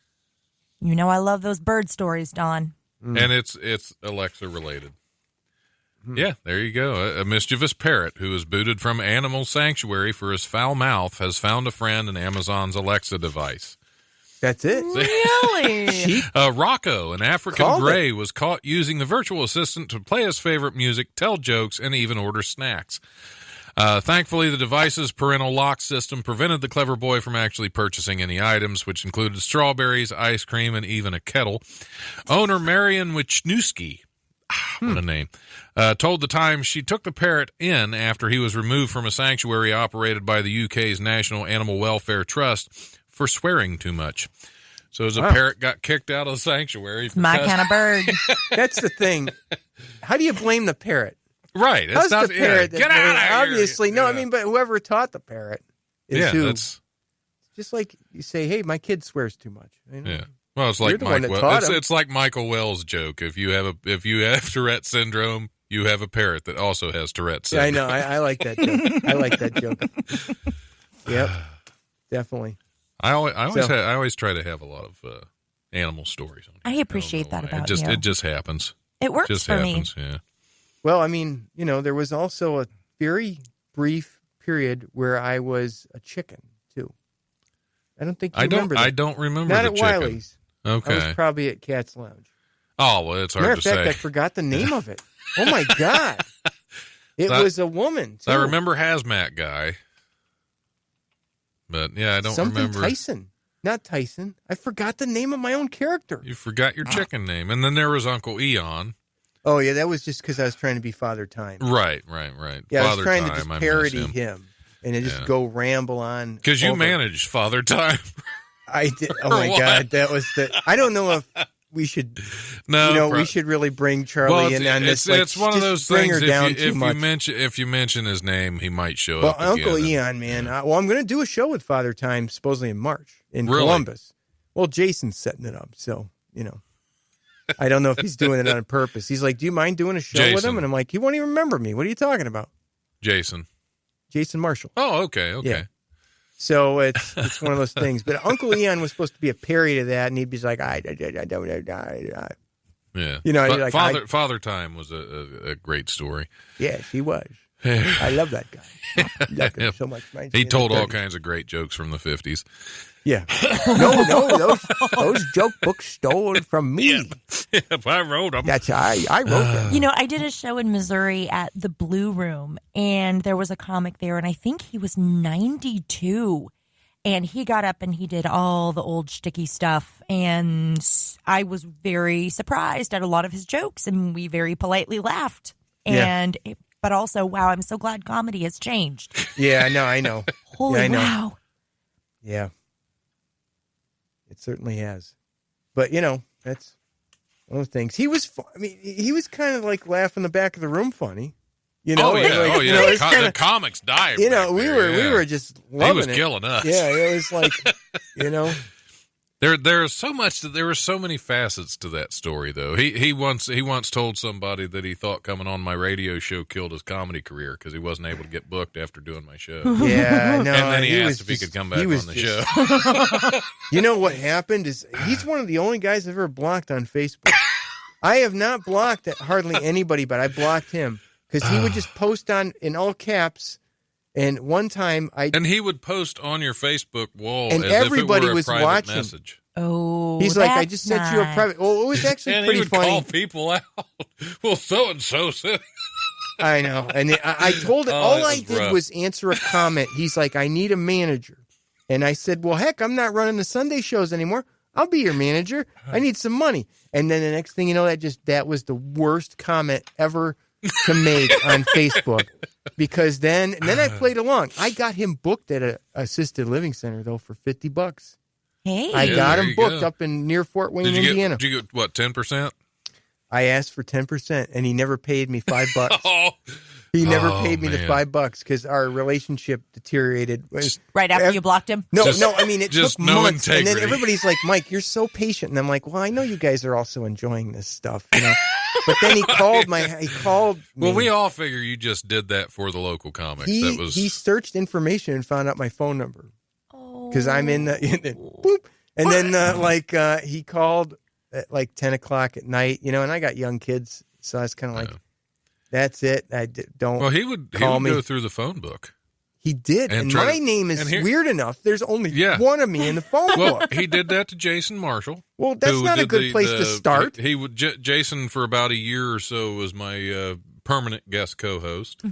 You know I love those bird stories, Don. And it's Alexa related. Yeah, there you go. A mischievous parrot who was booted from Animal Sanctuary for his foul mouth has found a friend in Amazon's Alexa device. That's it. Really? Rocco, an African gray, was caught using the virtual assistant to play his favorite music, tell jokes, and even order snacks. Thankfully, the device's parental lock system prevented the clever boy from actually purchasing any items, which included strawberries, ice cream, and even a kettle. Owner Marion Wisniewski, what a name, told the Times she took the parrot in after he was removed from a sanctuary operated by the UK's National Animal Welfare Trust for swearing too much. So as a parrot got kicked out of the sanctuary. My kind of bird. That's the thing. How do you blame the parrot? Right. How's the parrot? Get out of here. Obviously. No, I mean, but whoever taught the parrot is who. That's just like you say, hey, my kid swears too much. Yeah. Well, it's like it's like Michael Wells' joke. If you have Tourette syndrome, you have a parrot that also has Tourette syndrome. Yeah, I know. I like that joke. I like that joke. Yep. Definitely. I always try to have a lot of animal stories on here. I appreciate that about you. It just happens. It works just for happens, me. Yeah. Well, I mean, there was also a very brief period where I was a chicken too. I don't think you remember that. I don't remember Not the at chicken. Wiley's. Okay. I was probably at Cat's Lounge. Oh, well, it's hard Matter to of fact, say. I forgot the name of it. Oh, my God. It was a woman, too. I remember Hazmat Guy. But, yeah, I don't remember. Tyson. Not Tyson. I forgot the name of my own character. You forgot your chicken name. And then there was Uncle Eon. Oh, yeah, that was just because I was trying to be Father Time. Right. Yeah, Father I was trying Time, to just parody him. And just go ramble on. Because you managed Father Time. I did. Oh, my God. That was I don't know if we should, we should really bring Charlie in on this. It's one of those things. If you mention his name, he might show up. Well, Uncle Eon, man. I'm going to do a show with Father Time supposedly in March in Columbus. Well, Jason's setting it up, so I don't know if he's doing it on purpose. He's like, "Do you mind doing a show with him?" And I'm like, "He won't even remember me. What are you talking about?" Jason Marshall. Oh, okay. Yeah. So it's one of those things. But Uncle Eon was supposed to be a parody to that, and he'd be like, I don't. Yeah. Father Time was a great story. Yes, he was. I love that guy. I love him so much. He told all kinds of great jokes from the 50s. Yeah. No, those joke books stolen from me. Yep, I wrote them. I wrote them. I did a show in Missouri at the Blue Room, and there was a comic there, and I think he was 92. And he got up and he did all the old shticky stuff, and I was very surprised at a lot of his jokes, and we very politely laughed. And but also, wow, I'm so glad comedy has changed. Yeah, I know. Holy wow. Yeah. It certainly has. But, that's one of the things. He was he was kind of like laughing in the back of the room funny. The comics died. We were just loving it. He was killing us. Yeah, it was like, There's so much. There were so many facets to that story, though. He once told somebody that he thought coming on my radio show killed his comedy career because he wasn't able to get booked after doing my show. Yeah, no. And then he asked if he could come back on the show. You know what happened is he's one of the only guys I've ever blocked on Facebook. I have not blocked hardly anybody, but I blocked him because he would just post in all caps, And one time and he would post on your Facebook wall, and as everybody if it were was a private watching. message. Oh, He's like, I that's just sent you a nice. private. Well, it was actually And pretty he would funny. call people out. Well, so and so said. I know. And I told it, Oh, all that I was did rough. was answer a comment. He's like, I need a manager. And I said, well, heck, I'm not running the Sunday shows anymore. I'll be your manager. I need some money. And then the next thing you know, that was the worst comment ever to make on Facebook. Because then I played along. I got him booked at a assisted living center, though, for $50. Hey. I Yeah, got there him you booked go. up in near Fort Wayne, Did you Indiana. get, what, 10%? I asked for 10%, and he never paid me $5. Oh, He never Oh, paid me the man. $5 because our relationship deteriorated. Right after you blocked him? No, Just- I mean, it just took no months. And then integrity. everybody's like, Mike, you're so patient. And I'm like, well, I know you guys are also enjoying this stuff, you know. But then he called me. well, we all figure you just did that for the local comics. He, that was he searched information and found out my phone number Oh. because I'm in the, boop. And then he called at like 10 o'clock at night, you know, and I got young kids. So I was kind of like, that's it. Don't. well. He would call me. go through the phone book. He did. and And try my to- name is and here- weird enough. There's only Yeah. one of me in the phone Well, book. he did that to Jason Marshall. Well, that's who not a did good place to start. He would Jason for about a year or so was my permanent guest co-host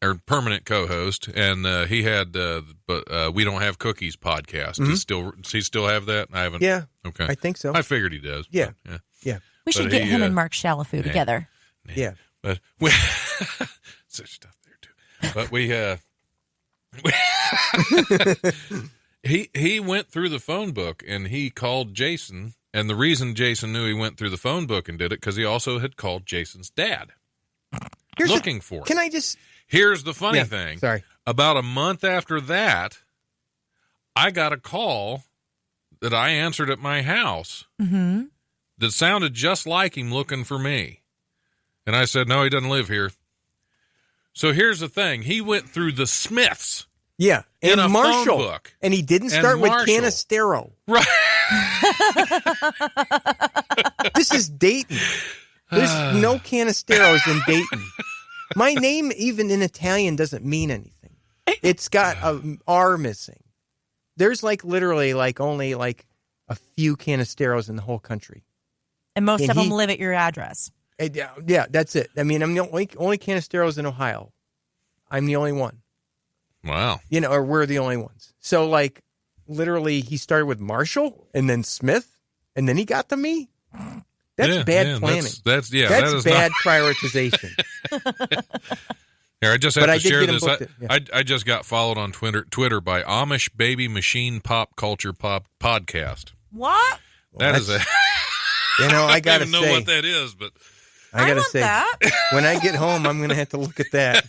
or permanent co-host, and he had but we don't have cookies podcast. Does he still have that? I haven't. Yeah. Okay. I think so. I figured he does. Yeah. But, Yeah. We should But get he, him and Mark Shalafoo together. Yeah. But we such stuff there too. But he went through the phone book and he called Jason, and the reason Jason knew he went through the phone book and did it because he also had called Jason's dad looking for him. Can I just? Here's the funny Yeah, thing. sorry. About a month after that, I got a call that I answered at my house that sounded just like him looking for me. And I said, no, he doesn't live here. So here's the thing. He went through the Smiths. Yeah. In And a phone Marshall. book. And he didn't And start with Marshall. Canistero. Right. This is Dayton. There's no Canisteros in Dayton. My name, even in Italian, doesn't mean anything. It's got a R missing. There's like literally like only like a few Canisteros in the whole country. And most And of them he- live at your address. Yeah, that's it. I mean, I'm the only Canisteros in Ohio. I'm the only one. Wow. You know, or we're the only ones. So like literally he started with Marshall and then Smith and then he got to me. That's bad planning. That's That's that is bad not. prioritization. Here, I just have But to I did share get him this. booked it, yeah. I just got followed on Twitter by Amish Baby Machine Pop Culture Podcast. What? That is a. You know, I I gotta don't even know say, what that is, but I gotta want say, that. when I get home, I'm gonna have to look at that.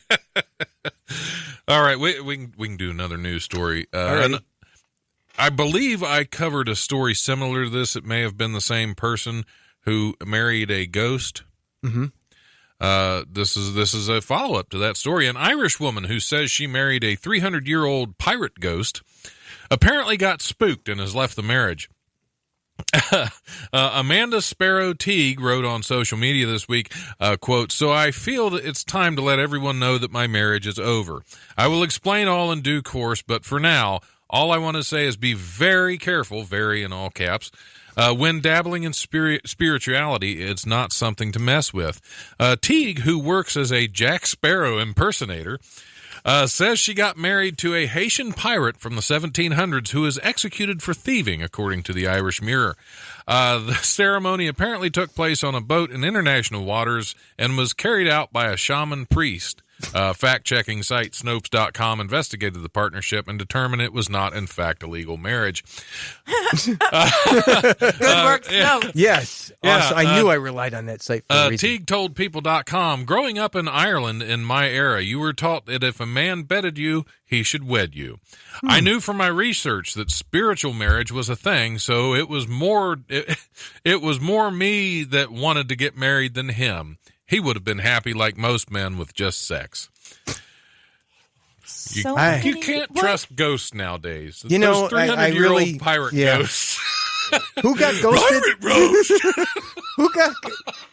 all right, we can do another news story. Alrighty. And I believe I covered a story similar to this. It may have been the same person who married a ghost. Mm-hmm. This is a follow up to that story. An Irish woman who says she married a 300-year-old pirate ghost apparently got spooked and has left the marriage. Amanda Sparrow Teague wrote on social media this week, quote, "So I feel that it's time to let everyone know that my marriage is over. I will explain all in due course, but for now, all I want to say is be very careful," very in all caps, "when dabbling in spirituality, it's not something to mess with." Teague, who works as a Jack Sparrow impersonator, says she got married to a Haitian pirate from the 1700s who was executed for thieving, according to the Irish Mirror. The ceremony apparently took place on a boat in international waters and was carried out by a shaman priest. Fact-checking site Snopes.com investigated the partnership and determined it was not, in fact, a legal marriage. Good work, Snow. Yes, Yeah, awesome. I knew I relied on that site for a reason. Teague told People.com, "Growing up in Ireland in my era, you were taught that if a man bedded you, he should wed you. I knew from my research that spiritual marriage was a thing, so it was more me that wanted to get married than him. He would have been happy like most men with just sex." So You many- can't what? trust ghosts nowadays. You know, Those I 300-year-old really- pirate yeah. ghosts. Who got ghosted? Pirate roast. Who got?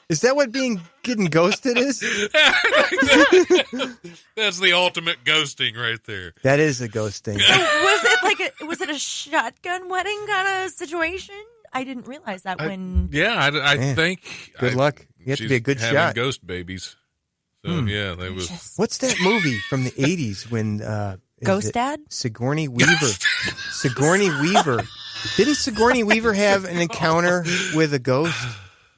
Is that what getting ghosted is? That's the ultimate ghosting right there. That is a ghosting. Was it a shotgun wedding kind of situation? I didn't realize that when. I think. Good luck. You have to be a good having shot. Ghost babies. So yeah, they was. What's that movie from the 80s when Ghost Dad? Sigourney Weaver. Sigourney Weaver. Didn't Sigourney Weaver have an encounter with a ghost?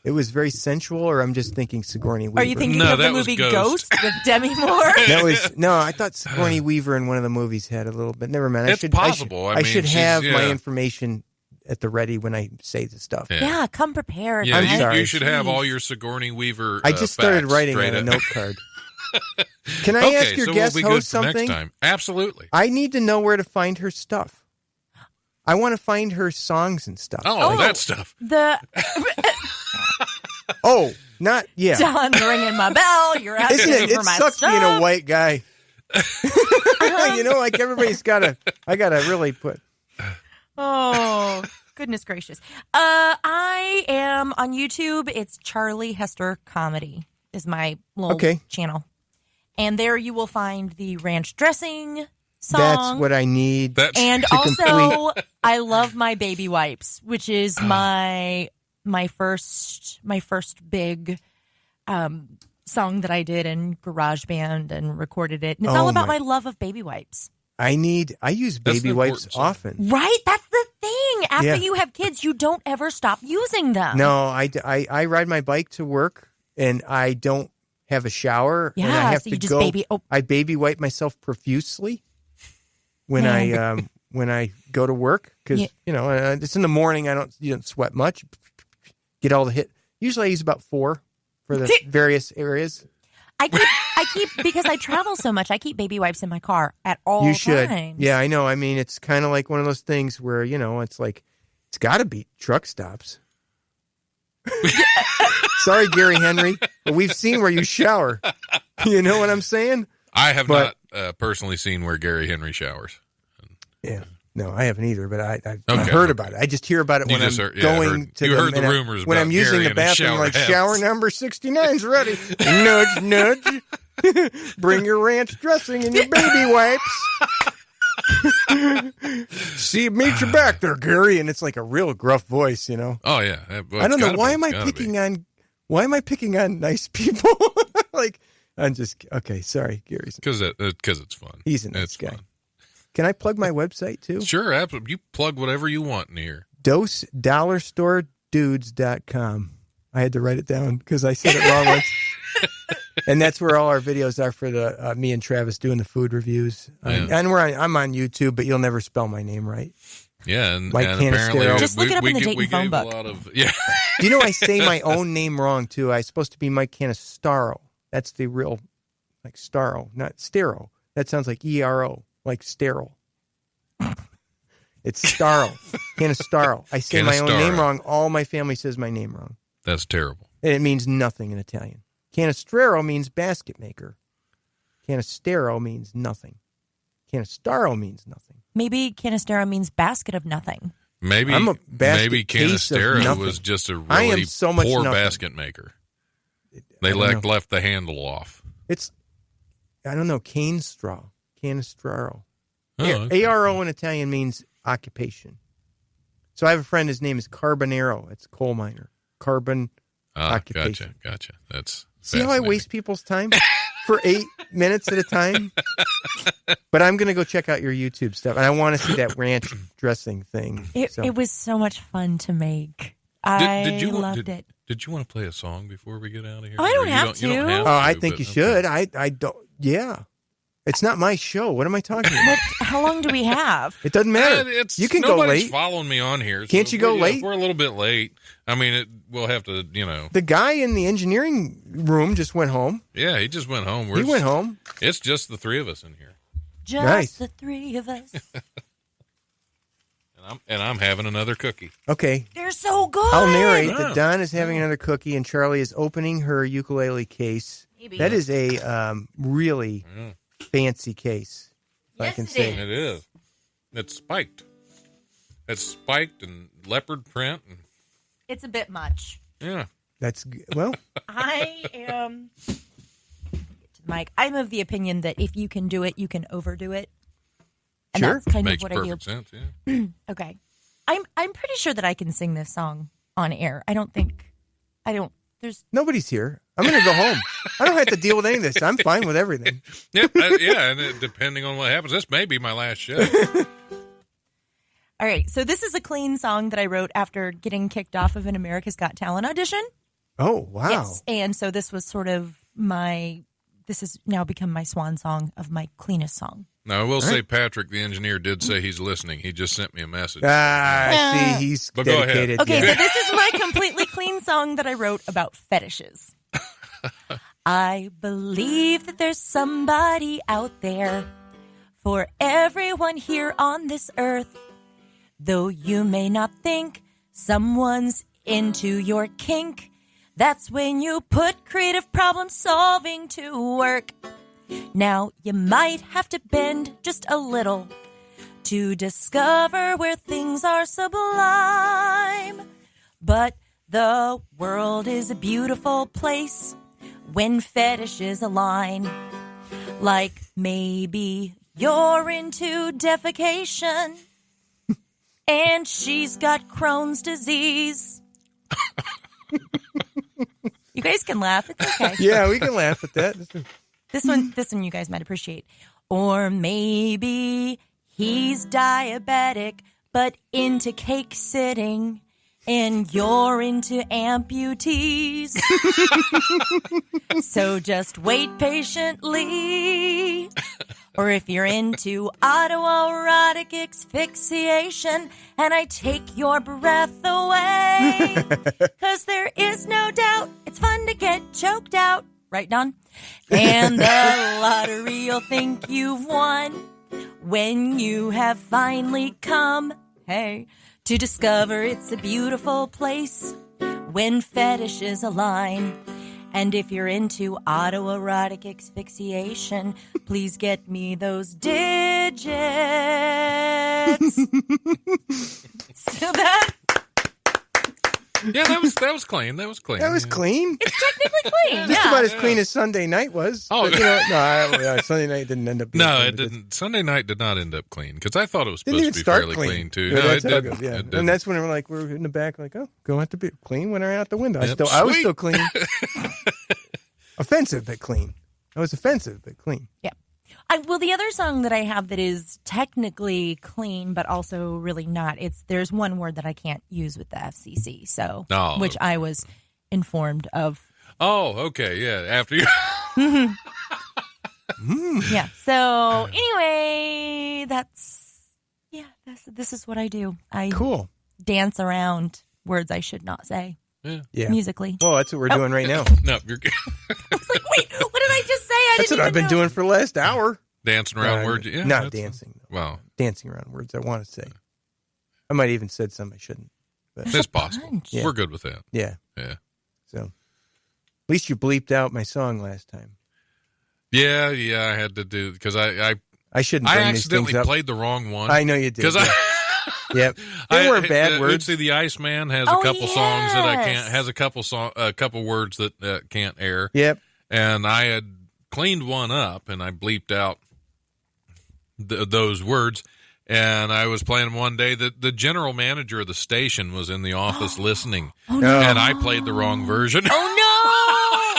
It was very sensual, or I'm just thinking Sigourney Weaver. Are you thinking of the movie Ghost with Demi Moore? I thought Sigourney Weaver in one of the movies had a little bit. Never mind. It's possible. I should have my information at the ready when I say the stuff. Yeah, come prepared. Yeah, I'm sorry. You should have all your Sigourney Weaver. I just started facts writing on straight a up. note card. Can I ask your guest we'll be host good for something? Next time. Absolutely. I need to know where to find her stuff. I want to find her songs and stuff. Oh, that stuff. Not yeah. Don's ringing my bell. You're asking Isn't it? for It my sucks stuff. being a white guy. Like everybody's I gotta really put. Oh, goodness gracious. I am on YouTube. It's Charlie Hester Comedy is my little channel. And there you will find the ranch dressing song. That's what I need. And also, I love my baby wipes, which is my first big song that I did in GarageBand and recorded it. And it's all about my love of baby wipes. I use baby wipes often. Right? That's the thing. After you have kids, you don't ever stop using them. No, I ride my bike to work and I don't have a shower. Yeah, and I have so to you just go. I baby wipe myself profusely when I go to work because it's in the morning. You don't sweat much. Get all the hit. Usually I use about 4 for the various areas. I keep because I travel so much. I keep baby wipes in my car at all times. You should. Yeah, I know. I mean, it's kind of like one of those things where it's like it's got to beat truck stops. Sorry, Gary Henry, but we've seen where you shower. You know what I'm saying? I have not personally seen where Gary Henry showers. Yeah. No, I haven't either, but I've heard about it. I just hear about it when I'm going to the rumors when I'm using the bathroom, like shower number 69's ready. Nudge, nudge. Bring your ranch dressing and your baby wipes. Meet you back there, Gary, and it's like a real gruff voice, Oh yeah. I don't know why am I picking on nice people? Like I'm just okay. Sorry, Gary's because it's fun. He's a nice guy. Fun. Can I plug my website too? Sure, absolutely. You plug whatever you want in here. DoseDollarStoreDudes.com. I had to write it down because I said it wrong once. And that's where all our videos are for the me and Travis doing the food reviews. And I'm on YouTube, but you'll never spell my name right. Yeah, and apparently just look it up in the Dayton phone book. Do you know I say my own name wrong too? I'm supposed to be Mike Canistaro. That's the real, like Staro, not Stero. That sounds like ERO. Like sterile. It's Staro. Canistaro. I say my own name wrong. All my family says my name wrong. That's terrible. And it means nothing in Italian. Canistrero means basket maker. Canistero means nothing. Canistaro means nothing. Maybe Canistero means basket of nothing. Maybe Canistero was just a really poor basket maker. They left the handle off. It's, I don't know, cane straw. Canistraro. Okay. ARO in Italian means occupation. So I have a friend, his name is Carbonero. It's coal miner. Carbon occupation. Gotcha. That's see how I waste people's time for 8 minutes at a time? But I'm going to go check out your YouTube stuff. And I want to see that ranch dressing thing. It was so much fun to make. I loved it. Did you want to play a song before we get out of here? Oh, I don't have to. You don't have to. I think you should. I don't. Yeah. It's not my show. What am I talking about? How long do we have? It doesn't matter. You can go late. Nobody's following me on here. Can't you go late? We're a little bit late. I mean, we'll have to, The guy in the engineering room just went home. Yeah, he just went home. He went home. It's just the 3 of us in here. Just the 3 of us. And I'm having another cookie. Okay. They're so good. I'll narrate that Dawn is having another cookie and Charlie is opening her ukulele case. Maybe. That is a really fancy case, if I can say. It is. It's spiked. It's spiked and leopard print. And, It's a bit much. yeah. That's well. I am. Mike, I'm of the opinion that if you can do it, you can overdo it. And Sure. that's kind Makes of what perfect I do. sense, yeah. Okay. I'm pretty sure that I can sing this song on air. There's Nobody's here. I'm going to go home. I don't have to deal with any of this. I'm fine with everything. Yeah, and depending on what happens, this may be my last show. All right. So this is a clean song that I wrote after getting kicked off of an America's Got Talent audition. Oh, wow. Yes. And so this was sort of this has now become my swan song of my cleanest song. Now, I will say Patrick, the engineer, did say he's listening. He just sent me a message. See, he's But go ahead. dedicated. Okay, Yeah. so this is my completely clean song that I wrote about fetishes. I believe that there's somebody out there for everyone here on this earth. Though you may not think someone's into your kink, that's when you put creative problem solving to work. Now, you might have to bend just a little to discover where things are sublime. But the world is a beautiful place when fetishes align. Like maybe you're into defecation and she's got Crohn's disease. You guys can laugh. It's okay. Yeah, we can laugh at that. This one you guys might appreciate. Or maybe he's diabetic, but into cake sitting, and you're into amputees. So just wait patiently. Or if you're into autoerotic asphyxiation, and I take your breath away, 'cause there is no doubt it's fun to get choked out. Right, Don? And the lottery you'll think you've won when you have finally come, hey, to discover it's a beautiful place when fetishes align. And if you're into autoerotic asphyxiation, please get me those digits. So that... Yeah, that was clean. That was clean. That was clean. It's technically clean, Just yeah. about as clean as Sunday night was. Oh. But, Sunday night didn't end up being No, clean it didn't. Sunday night did not end up clean because I thought it was Didn't supposed even to be start fairly clean. clean too. Yeah, No, that's it how it didn't. goes, yeah. It And didn't. that's when we're like, we're in the back, like, oh, go out to be clean. Went out the window. Yep. I was Sweet. still clean. Offensive, but clean. I was offensive, but clean. Yeah. Well, the other song that I have that is technically clean, but also really not. There's one word that I can't use with the FCC, so which I was informed of. Oh, okay, yeah. After you, Yeah. So anyway, this is what I do. I Cool. dance around words I should not say Yeah. musically. Well, that's what we're doing right now. no, you're I was like, wait, what did I just say? I That's didn't what I've been even know. doing for the last hour. dancing around words. Yeah, Not that's- dancing. Well, Dancing around words I want to say. I might even said some I shouldn't. But it's possible. bunch. Yeah. We're good with that. yeah. Yeah, So at least you bleeped out my song last time. yeah. I had to do because I shouldn't bring these accidentally things up. played the wrong one. I know you did. because yeah. Yep. They weren't bad words. See, the Iceman has Oh, a couple songs that I yes. can't. Has a couple words that can't air. Yep. And I had cleaned one up, and I bleeped out those words. And I was playing one day that the general manager of the station was in the office listening, and I played the wrong version.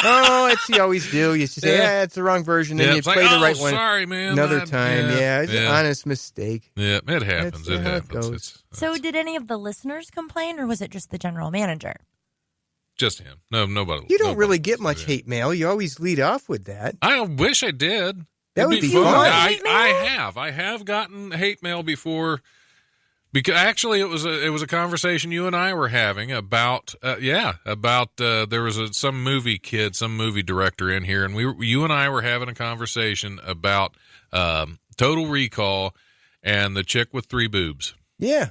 Oh, it's you always do. You say, yeah, it's the wrong version. Then Yeah, you it's play like, the right oh, one sorry, man. another time. Yeah, it's an yeah. honest mistake. Yeah, it happens. That's It how it happens. goes. It's So did any of the listeners complain, or was it just the general manager? just him. No, nobody. You don't nobody really get listens much to that. hate mail. You always lead off with that. I wish I did. That It'd would be fun. fun. Hate mail? I have gotten hate mail before. Because actually, it was a conversation you and I were having about there was some movie director in here, and you and I were having a conversation about Total Recall and the chick with 3 boobs. Yeah.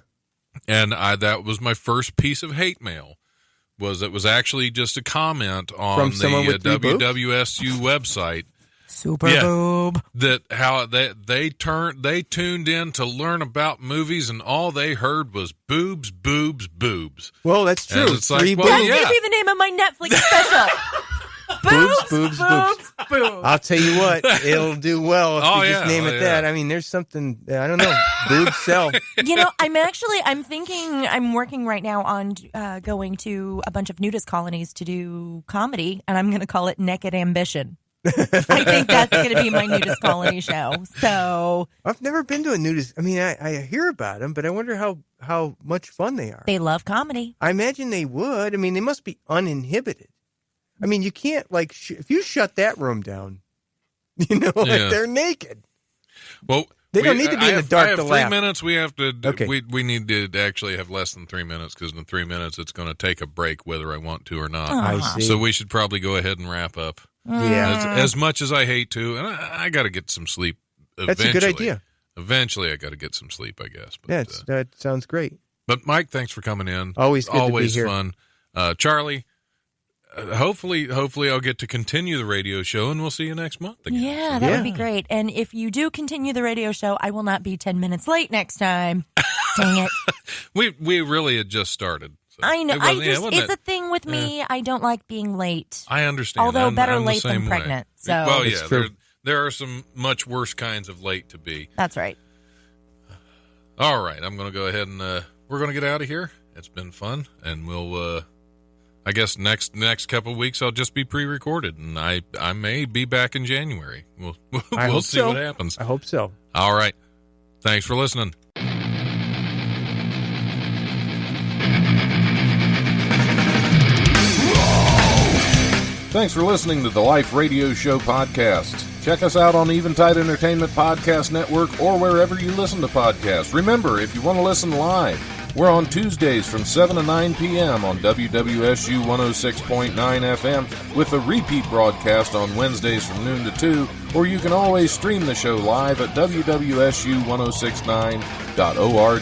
And that was my first piece of hate mail. It was actually just a comment on From someone the with 3 boobs? WWSU website Super Yeah. boob. That how they tuned in to learn about movies, and all they heard was boobs, boobs, boobs. Well, that's true. And it's like, 3 well, That's boobs. yeah. going to be the name of my Netflix special. Boobs. I'll tell you what, it'll do well if Oh, you just yeah. name Oh, it yeah. that. I mean, there's something, I don't know, boobs sell. You know, I'm working right now on going to a bunch of nudist colonies to do comedy, and I'm going to call it Naked Ambition. I think that's going to be my nudist colony show. So I've never been to a nudist. I mean, I hear about them, but I wonder how much fun they are. they love comedy. I imagine they would. I mean, they must be uninhibited. I mean, you can't, like, if you shut that room down, you know, like, Yeah. they're naked. Well, They don't need to be in the dark I have to 3 laugh. minutes. We have to. Okay. We need to actually have less than 3 minutes, because in 3 minutes it's going to take a break, whether I want to or not. I see. So we should probably go ahead and wrap up. Yeah. As much as I hate to, and I got to get some sleep. That's a good idea. Eventually, I got to get some sleep, I guess. But, Yeah, that sounds great. but Mike, thanks for coming in. Always good to be Always here. fun. Charlie, hopefully I'll get to continue the radio show, and we'll see you next month again. Yeah, that would be great. And if you do continue the radio show, I will not be 10 minutes late next time. Dang it. We really had just started. So I know. it wasn't It's that- a thing with me. I don't like being late. I understand. Although better I'm the late than same way. pregnant, so- Well, It's yeah, true. there are some much worse kinds of late to be. That's right. All right, I'm going to go ahead and we're going to get out of here. It's been fun, and we'll. I guess next couple of weeks I'll just be pre-recorded, and I may be back in January. We'll I we'll hope see so. what happens. I hope so. All right, thanks for listening. Thanks for listening to the Life Radio Show podcast. Check us out on Eventide Entertainment Podcast Network or wherever you listen to podcasts. Remember, if you want to listen live, we're on Tuesdays from 7 to 9 p.m. on WWSU 106.9 FM with a repeat broadcast on Wednesdays from noon to 2, or you can always stream the show live at WWSU1069.org.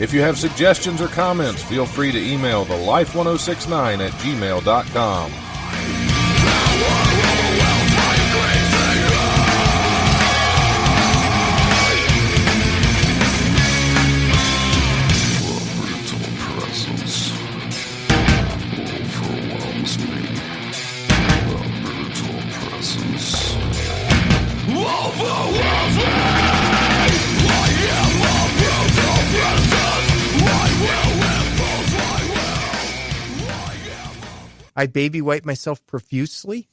If you have suggestions or comments, feel free to email the life1069@gmail.com. Brutal presence overwhelms me. The brutal presence overwhelms me. I am a brutal presence. I will impose my will. I baby wipe myself profusely.